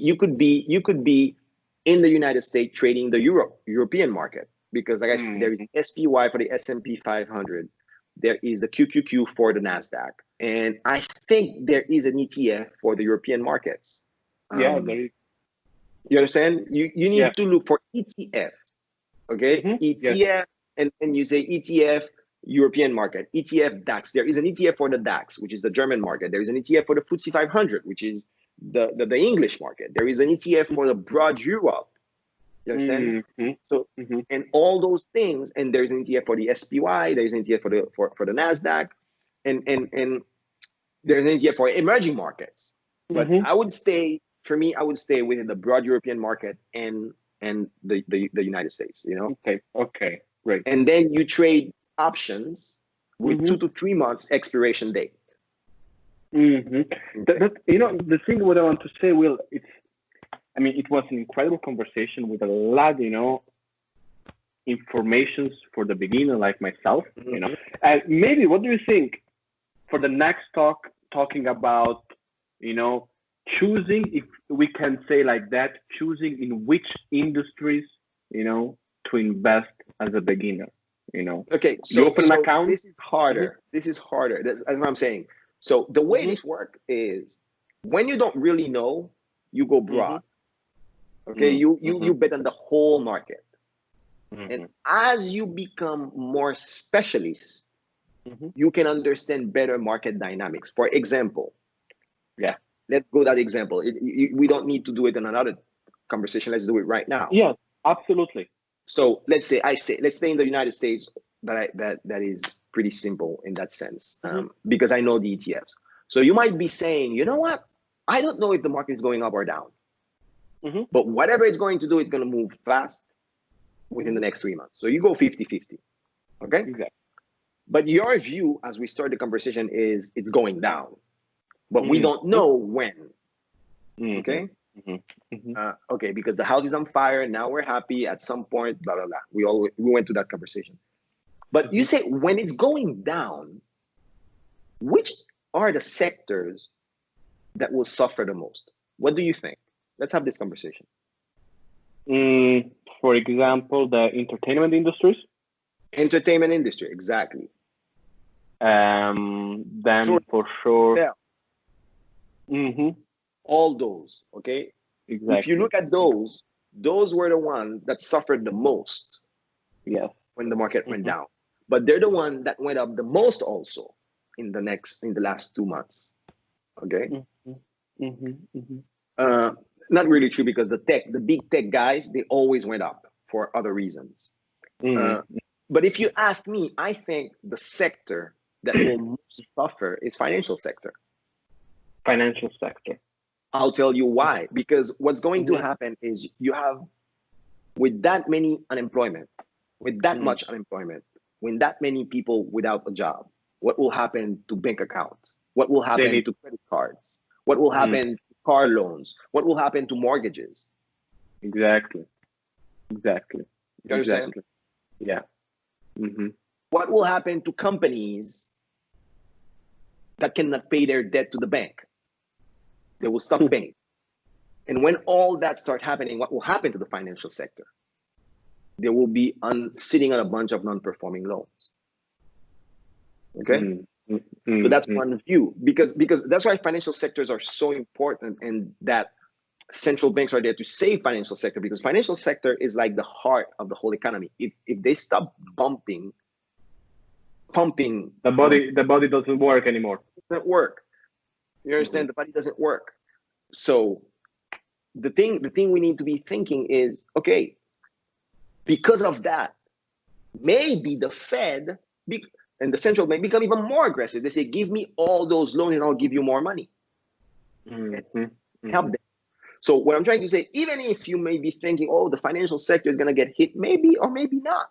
in the United States trading the European market, because like I said, there is SPY for the S&P 500. There is the QQQ for the NASDAQ. And I think there is an ETF for the European markets. There is. You understand? You need to look for ETF. Okay? ETF, and you say ETF European market, ETF DAX. There is an ETF for the DAX, which is the German market. There is an ETF for the FTSE 500, which is the English market. There is an ETF for the broad Europe. You understand? So, and all those things, and there's an ETF for the SPY, there's an ETF for the NASDAQ, and there's an ETF for emerging markets. But I would stay within the broad European market and the United States, Okay, great. And then you trade options with 2 to 3 months expiration date. The thing what I want to say, Will, it was an incredible conversation with a lot, informations for the beginner like myself, And maybe, what do you think for the next talking about, choosing, if we can say like that, choosing in which industries, to invest as a beginner, Okay, so you open an account. This is harder. This is harder. That's what I'm saying. So the way this works is, when you don't really know, you go broad. Okay, you bet on the whole market. And as you become more specialist, you can understand better market dynamics. For example, let's go that example. We don't need to do it in another conversation. Let's do it right now. Yes, absolutely. So let's stay in the United States. That is pretty simple in that sense, because I know the ETFs. So you might be saying, you know what? I don't know if the market is going up or down, but whatever it's going to do, it's going to move fast within the next 3 months. So you go 50-50. Okay. Exactly. But your view, as we start the conversation, is it's going down, but we don't know when. Okay. Okay, because the house is on fire. Now we're happy. At some point, blah blah blah. We went to that conversation. But you say, when it's going down, which are the sectors that will suffer the most? What do you think? Let's have this conversation. For example, the entertainment industries. Entertainment industry, exactly. Then for sure. All those, okay? Exactly. If you look at those were the ones that suffered the most. Yes. When the market went down. But they're the one that went up the most also in the last 2 months. Okay. Mm-hmm. Mm-hmm. Mm-hmm. Uh, Not really true because the big tech guys, they always went up for other reasons. Uh, Mm-hmm. but if you ask me, I think the sector that will most suffer is financial sector. Financial sector. I'll tell you why. Because what's going to Mm-hmm. happen is you have, with that many unemployment, with that Mm. much unemployment, when that many people without a job, what will happen to bank accounts? What will They happen need. to credit cards? What will Mm. happen to car loans? What will happen to mortgages? Exactly. Exactly. You understand? Exactly. Yeah. Mm-hmm. What will happen to companies that cannot pay their debt to the bank? They will stop paying. And when all that start happening, what will happen to the financial sector? They will be sitting on a bunch of non-performing loans. Okay, Mm-hmm. so that's Mm-hmm. one view, because that's why financial sectors are so important, and that central banks are there to save financial sector, because financial sector is like the heart of the whole economy. If they stop pumping, The body doesn't work anymore. it doesn't work. You Mm-hmm. understand? The body doesn't work. So the thing we need to be thinking is, okay, because of that, maybe the Fed and the central bank become even more aggressive. They say, give me all those loans and I'll give you more money and Mm-hmm. help Mm-hmm. them. So what I'm trying to say, even if you may be thinking, oh, the financial sector is going to get hit, maybe or maybe not.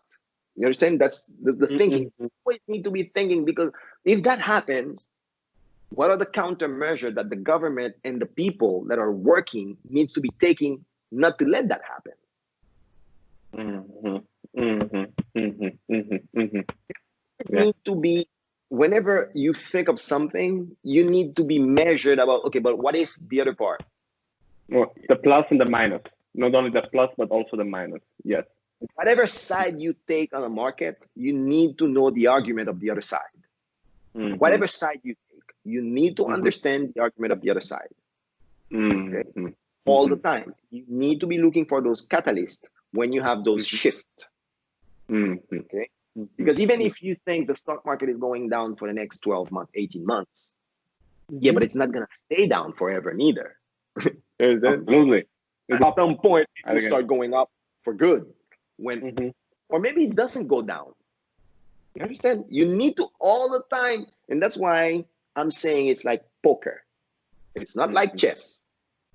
You understand? That's the thinking. Mm-hmm. You always need to be thinking, because if that happens, what are the countermeasures that the government and the people that are working needs to be taking not to let that happen? Mm-hmm. Mm-hmm. Mm-hmm. Mm-hmm. Mm-hmm. It Yeah. need to be, whenever you think of something, you need to be measured about, okay, but what if the other part? Well, the plus and the minus. Not only the plus, but also the minus. Yes. Whatever side you take on a market, you need to know the argument of the other side. Mm-hmm. Whatever side you take, you need to Mm-hmm. understand the argument of the other side. Okay, Mm-hmm. all the Mm-hmm. time. You need to be looking for those catalysts when you have those shifts. Mm-hmm. Okay, Mm-hmm. because even if you think the stock market is going down for the next 12 months, 18 months, yeah, Mm-hmm. but it's not gonna stay down forever neither. And then Absolutely. at It's up. some point it will Again. start going up for good. When, Mm-hmm. or maybe it doesn't go down. You understand? You need to all the time, and that's why I'm saying it's like poker. It's not like Mm-hmm. chess.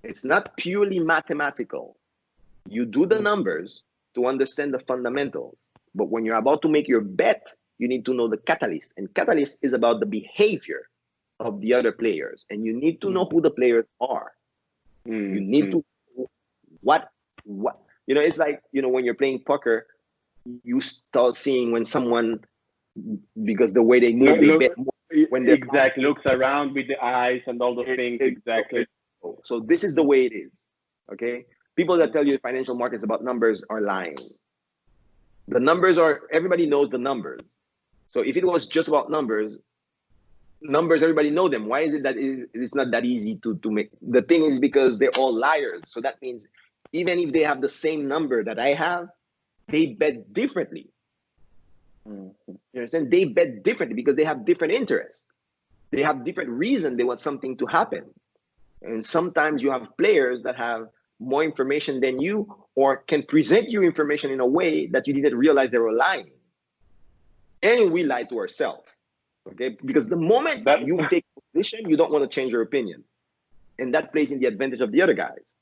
It's not purely mathematical. You do the numbers to understand the fundamentals. But when you're about to make your bet, you need to know the catalyst. And catalyst is about the behavior of the other players. And you need to know who the players are. You need Mm-hmm. to what it's like, when you're playing poker, you start seeing when someone, because the way they Look, move, they look, bet more when they're exactly. Looks around with the eyes and all those things. Exactly. so this is the way it is. Okay, people that tell you financial markets about numbers are lying. The numbers are, everybody knows the numbers. So if it was just about numbers, everybody know them. Why is it that it's not that easy to make? The thing is because they're all liars. So that means even if they have the same number that I have, they bet differently. Mm-hmm. You understand? They bet differently because they have different interests. They have different reason they want something to happen. And sometimes you have players that have more information than you, or can present you information in a way that you didn't realize they were lying. And we lie to ourselves. Okay? Because the moment That you take a position, you don't want to change your opinion. And that plays in the advantage of the other guys.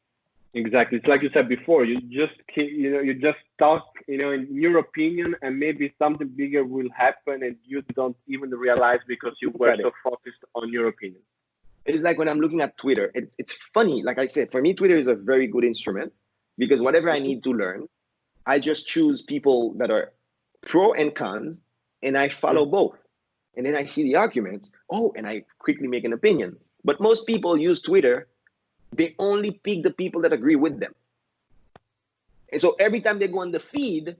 exactly. It's like you said before. You just talk, in your opinion, and maybe something bigger will happen, and you don't even realize because you Look were at it. so focused on your opinion. It's like when I'm looking at Twitter, it's funny. Like I said, for me, Twitter is a very good instrument, because whatever I need to learn, I just choose people that are pro and cons, and I follow both. And then I see the arguments. Oh, and I quickly make an opinion. But most people use Twitter, they only pick the people that agree with them. And so every time they go on the feed,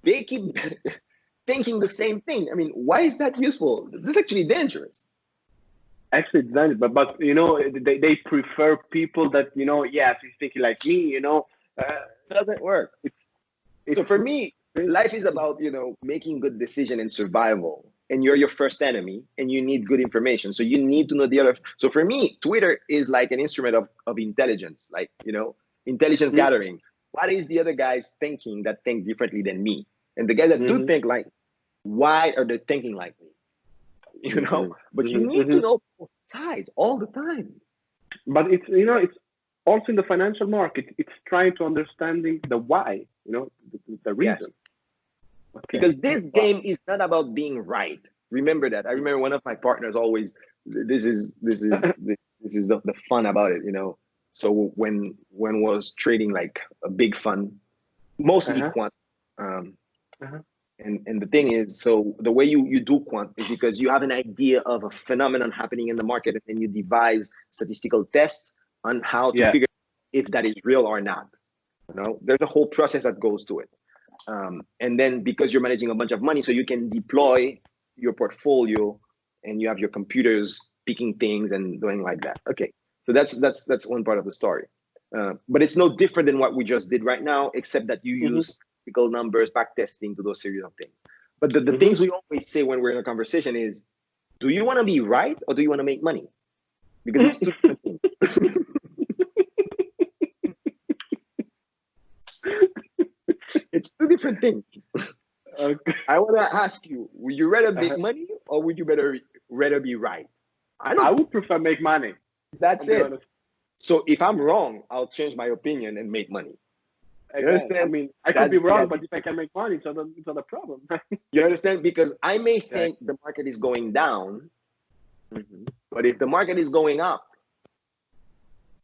they keep thinking the same thing. I mean, why is that useful? This is actually dangerous. Actually, it's not, but they prefer people that yes, he's thinking like me. It doesn't work. It's So it's for me, life is about, making good decision and survival. and you're your first enemy, and you need good information. So you need to know the other. So for me, Twitter is like an instrument of intelligence, like, intelligence gathering. What is the other guys thinking that think differently than me? And the guys that do think like, why are they thinking like me? But you need to know both sides all the time. But it's also in the financial market. It's trying to understanding the why, the reason. Yes. Okay. Because this game is not about being right. Remember that. I remember one of my partners always. This is the fun about it, So when was trading like a big fund, mostly quant. And the thing is, so the way you do quant is because you have an idea of a phenomenon happening in the market, and then you devise statistical tests on how to figure if that is real or not. There's a whole process that goes to it. And then because you're managing a bunch of money, so you can deploy your portfolio and you have your computers picking things and doing like that. Okay, so that's one part of the story. But it's no different than what we just did right now, except that you use statistical numbers, back testing to those series of things. But the things we always say when we're in a conversation is, do you want to be right or do you want to make money? Because it's two different things. It's two different things. Okay. I want to ask you, would you rather make money or would you rather be right? I would prefer make money. That's it. Honest. So if I'm wrong, I'll change my opinion and make money. You understand? I mean, I could be wrong, but if I can make money, it's not a problem. You understand? Because I may think the market is going down, but if the market is going up,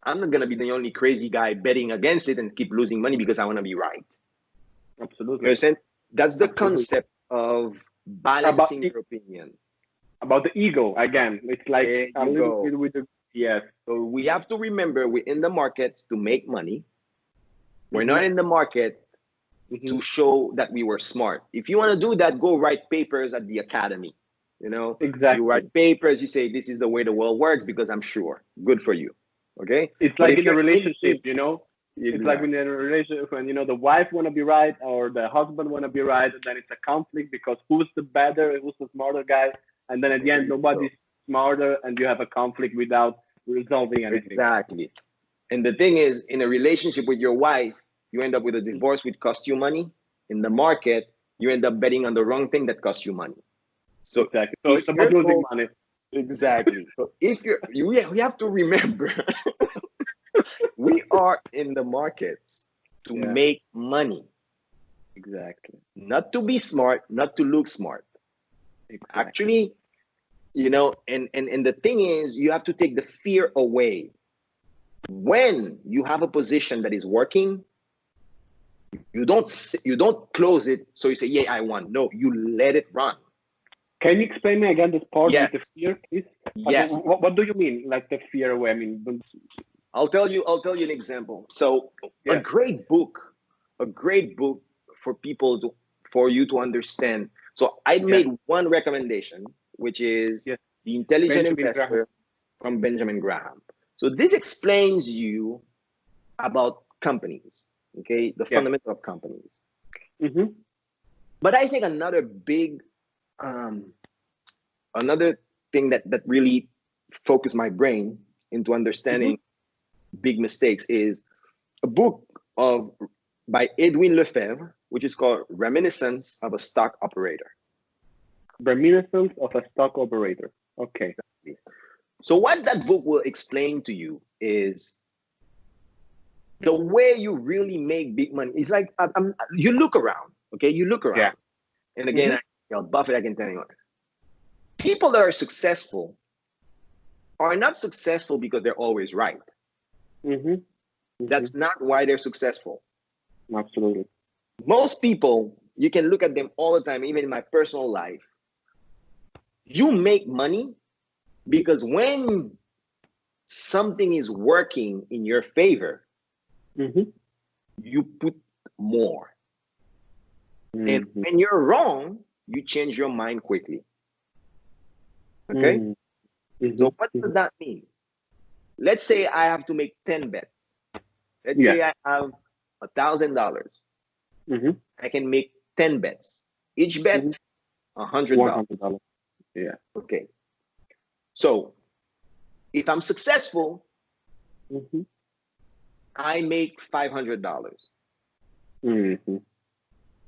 I'm not going to be the only crazy guy betting against it and keep losing money because I want to be right. Absolutely. You understand? That's the concept of balancing your opinion. About the ego, again. It's like a little bit with the... Yes. So we have to remember we're in the market to make money. We're not in the market to show that we were smart. If you want to do that, go write papers at the academy. Exactly. You write papers, you say, this is the way the world works because I'm sure. Good for you. Okay? It's like in a relationship, It's like when in a relationship, when the wife want to be right or the husband want to be right, and then it's a conflict because who's the better, who's the smarter guy, and then at the end nobody's smarter, and you have a conflict without resolving anything. Exactly. And the thing is, in a relationship with your wife, you end up with a divorce which costs you money. In the market, you end up betting on the wrong thing that costs you money. So exactly. So it's about losing money. Exactly. So if we have to remember. We are in the markets to make money. Exactly. Not to be smart, not to look smart. Exactly. Actually, and the thing is, you have to take the fear away. When you have a position that is working, you don't close it. So you say, yeah, I won. No, you let it run. Can you explain me again this part with the fear, please? Yes. What do you mean, like the fear away? I mean, I'll tell you an example. So a great book for you to understand. So I made one recommendation, which is The Intelligent Investor from Benjamin Graham. So this explains you about companies, okay? The fundamental of companies. But I think another big, another thing that really focused my brain into understanding big mistakes is a book by Edwin Lefebvre, which is called Reminiscence of a Stock Operator. Reminiscence of a Stock Operator. Okay. So what that book will explain to you is the way you really make big money. It's like you look around, okay? You look around. Yeah. And again, Buffett, I can tell you, people that are successful are not successful because they're always right. That's not why they're successful. Absolutely. Most people, you can look at them all the time, even in my personal life. You make money because when something is working in your favor, you put more. And when you're wrong, you change your mind quickly. Okay? So what does that mean? Let's say I have to make 10 bets. Let's say I have $1,000. I can make 10 bets. Each bet, $100. So if I'm successful, Mm-hmm. I make $500. Mm-hmm.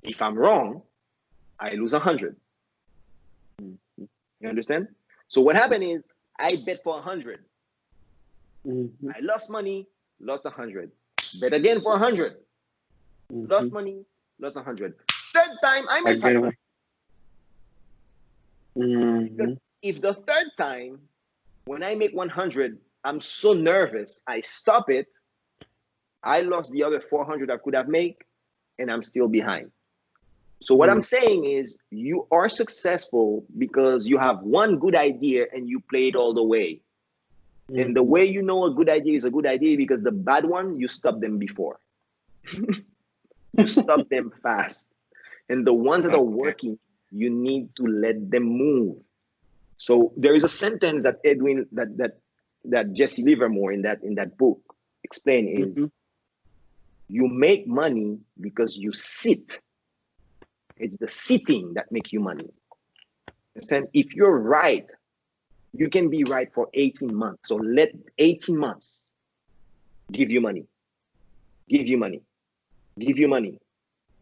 If I'm wrong, I lose 100. Mm-hmm. You understand? So what happened is I bet for 100. Mm-hmm. I lost money, lost 100. Bet again for 100. Mm-hmm. Lost money, lost 100. Third time, I made 500. Again. Mm-hmm. Because if the third time, when I make 100, I'm so nervous, I stop it, I lost the other 400 I could have made, and I'm still behind. So what I'm saying is you are successful because you have one good idea and you play it all the way. And the Mm-hmm. way you know a good idea is a good idea because the bad one, you stop them before. You stop them fast. And the ones that are Okay. working, you need to let them move. So there is a sentence that that Jesse Livermore in that book explain is Mm-hmm. you make money because you sit. It's the sitting that make you money. Understand? If you're right, you can be right for 18 months. So let 18 months give you money, give you money, give you money.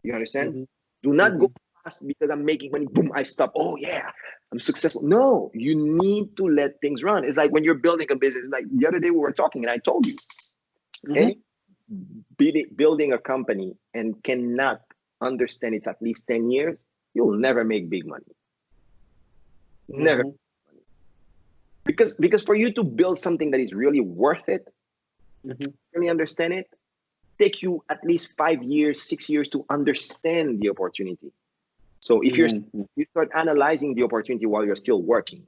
You understand? Mm-hmm. Do not Mm-hmm. go fast because I'm making money. Boom, I stop. Oh yeah, I'm successful. No, you need to let things run. It's like when you're building a business. Like the other day we were talking, and I told you, Mm-hmm. any building a company and cannot understand it's at least 10 years, you'll never make big money. Never. Mm-hmm. Because for you to build something that is really worth it, Mm-hmm. really understand it, take you at least 5 years, 6 years to understand the opportunity. So if Mm-hmm. you start analyzing the opportunity while you're still working,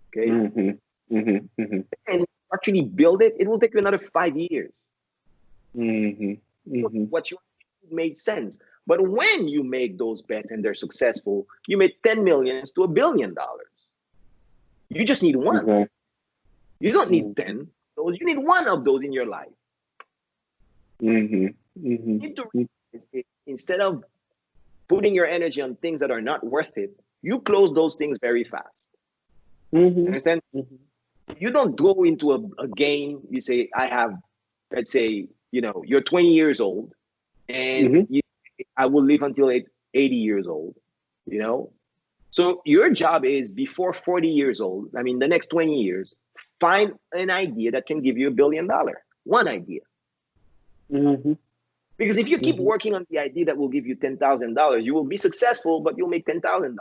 okay, Mm-hmm. Mm-hmm. Mm-hmm. and actually build it, it will take you another 5 years. Mm-hmm. Mm-hmm. What you made sense. But when you make those bets and they're successful, you made 10 millions to $1 billion. You just need one. Exactly. You don't need Mm-hmm. 10. Those you need one of those in your life. Mm-hmm. Mm-hmm. You need to realize it, instead of putting your energy on things that are not worth it, you close those things very fast. Mm-hmm. Understand? Mm-hmm. You don't go into a game, you say, I have, let's say, you're 20 years old and Mm-hmm. I will live until 80 years old, you know? So your job is before 40 years old, I mean, the next 20 years, find an idea that can give you $1 billion. One idea. Mm-hmm. Because if you keep Mm-hmm. working on the idea that will give you $10,000, you will be successful, but you'll make $10,000.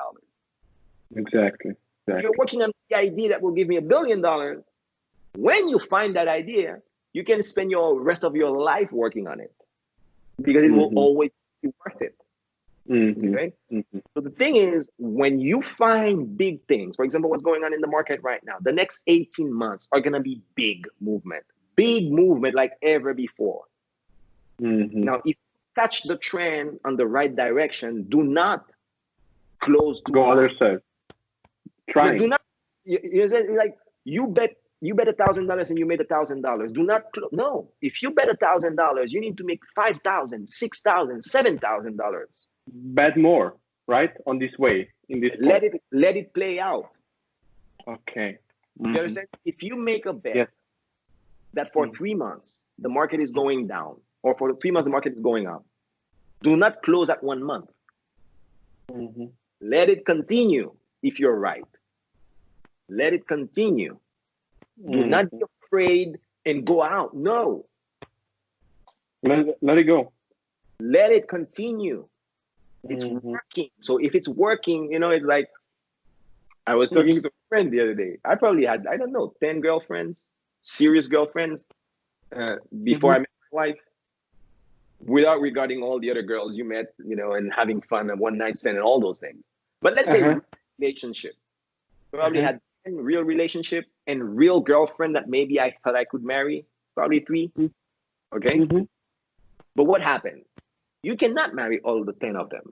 Exactly. If you're Exactly. working on the idea that will give me $1 billion, when you find that idea, you can spend your rest of your life working on it because it will Mm-hmm. always be worth it. Mm-hmm. Okay. Mm-hmm. So the thing is, when you find big things, for example, what's going on in the market right now, the next 18 months are going to be big movement like ever before. Mm-hmm. Now, if you catch the trend on the right direction, do not close too Go other fast. side. No, do Trying. not. You say like you bet $1,000 and you made $1,000. Do not no. If you bet $1,000, you need to make 5,000, 6,000, $7,000. Bet more, right? On this way, in this Let point. it play out. Okay. You Mm-hmm. understand? If you make a bet Yes. that for 3 months the market is going down, or for 3 months the market is going up, do not close at 1 month. Mm-hmm. Let it continue. If you're right, let it continue. Do not Mm-hmm. be afraid and go out. No, Let it go. let it continue. It's Mm-hmm. working. So if it's working, it's like I was talking to a friend the other day. I probably had, I don't know, 10 girlfriends, serious girlfriends, before Mm-hmm. I met my wife, without regarding all the other girls you met, and having fun and one night stand and all those things. But let's say Uh-huh. relationship. Probably Uh-huh. had 10 real relationship and real girlfriend that maybe I thought I could marry. Probably three. Okay. Mm-hmm. But what happened? You cannot marry all the 10 of them.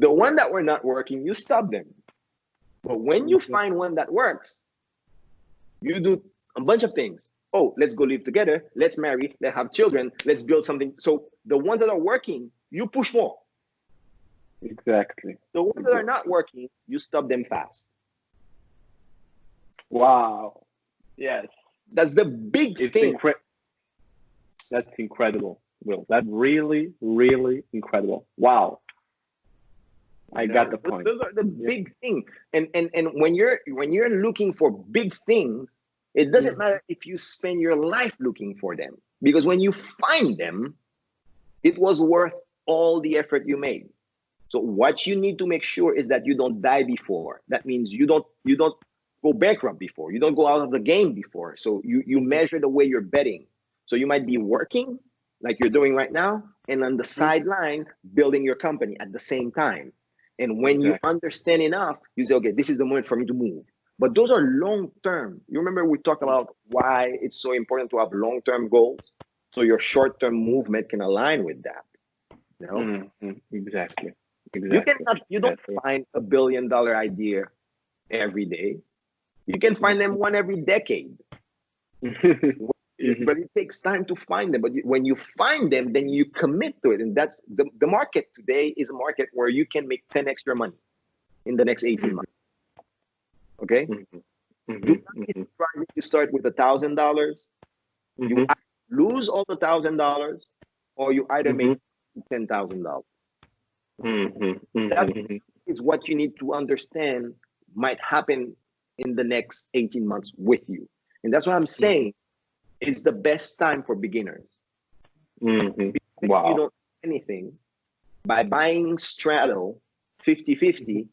The one that were not working, you stop them. But when you Mm-hmm. find one that works, you do a bunch of things. Oh, let's go live together. Let's marry. Let's have children. Let's build something. So the ones that are working, you push more. Exactly. The ones that are not Exactly. working, you stop them fast. Wow. Yes. That's the big It's thing. That's incredible, Will. That's really, really incredible. Wow. I got the point. Those are the big thing. And when you're looking for big things, it doesn't matter if you spend your life looking for them, because when you find them, it was worth all the effort you made. So what you need to make sure is that you don't die before. That means you don't go bankrupt before. You don't go out of the game before. So you measure the way you're betting. So you might be working like you're doing right now, and on the sideline building your company at the same time. And when you understand enough, you say, okay, this is the moment for me to move. But those are long term. You remember we talked about why it's so important to have long term goals, so your short term movement can align with that. You know? Exactly. You don't find $1 billion idea every day. You can find them one every decade. But it takes time to find them. But when you find them, then you commit to it. And that's the market today is a market where you can make 10 extra money in the next 18 months. Okay? Do not get started. You start with $1,000. You lose all the $1,000, or you either make $10,000. That is what you need to understand might happen in the next 18 months with you. And that's what I'm saying. It's the best time for beginners. Wow. If you don't do anything, by buying straddle 50-50,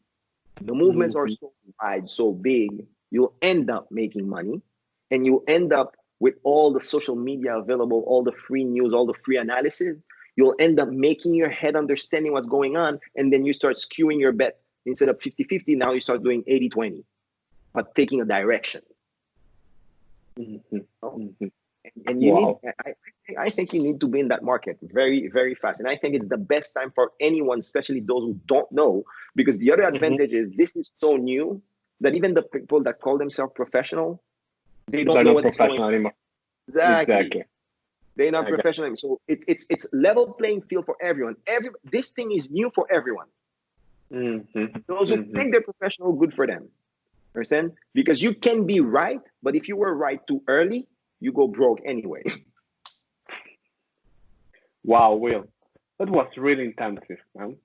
the movements are so wide, so big, you'll end up making money, and you'll end up with all the social media available, all the free news, all the free analysis. You'll end up making your head understanding what's going on, and then you start skewing your bet. Instead of 50-50, now you start doing 80-20, but taking a direction. And you need, I think you need to be in that market very, very fast. And I think it's the best time for anyone, especially those who don't know, because the other advantage is this is so new that even the people that call themselves professional, they don't know what's going on anymore. Exactly. They're not professional. So it's level playing field for everyone. This thing is new for everyone. Those who think they're professional, good for them. Understand? Because you can be right, but if you were right too early, you go broke anyway. Wow, Will. That was really intensive, man.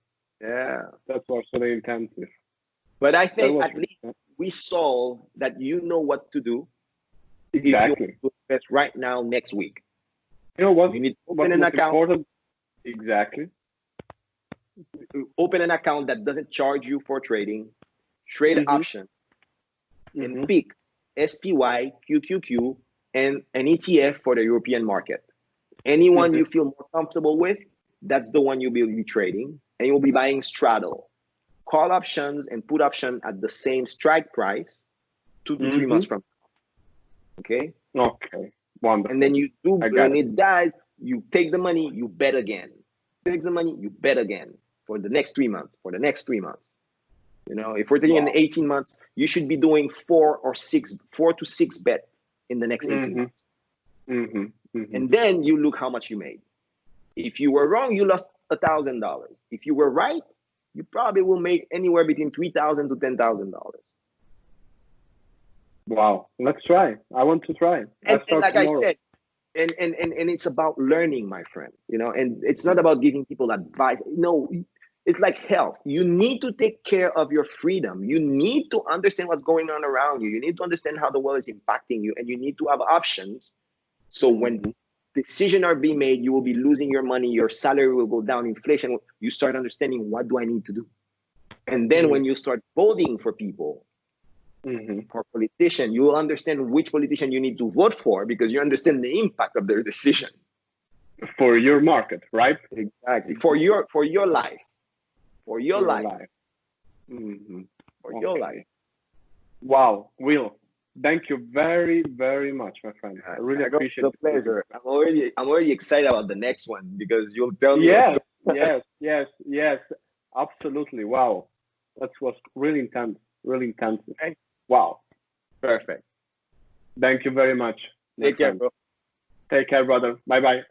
Yeah. That was really intensive. But I think at least we saw that you know what to do. Exactly. If you invest right now, next week. You know what? You need to open an account. Exactly. Open an account that doesn't charge you for trading. Trade option. And pick SPY, QQQ, and an ETF for the European market. Anyone you feel more comfortable with, that's the one you'll be trading. And you'll be buying straddle. Call options and put option at the same strike price 2 to 3 months from now. Okay? Okay. Wonderful. And then you do, when it dies, you take the money, you bet again. Take the money, you bet again for the next 3 months, for the next 3 months. You know, if we're taking in 18 months, you should be doing 4 to 6 bet in the next 18 months. And then you look how much you made. If you were wrong, you lost $1,000. If you were right, you probably will make anywhere between $3,000 to $10,000. Wow, let's try. I want to try. And like tomorrow. I said, and it's about learning, my friend. You know, and it's not about giving people advice. No, it's like health. You need to take care of your freedom. You need to understand what's going on around you. You need to understand how the world is impacting you, and you need to have options. So when decisions are being made, you will be losing your money, your salary will go down, inflation. You start understanding, what do I need to do? And then when you start voting for people, for politician, you will understand which politician you need to vote for, because you understand the impact of their decision. For your market, right? Exactly. For your life. For your life. For your life. Wow, Will. Thank you very, very much, my friend. I really appreciate it. It's a pleasure. I'm already excited about the next one, because you'll tell me. Yes. Absolutely. Wow. That was really intense. Really intensive. Wow. Perfect. Thank you very much. Take care, bro. Take care, brother. Bye-bye.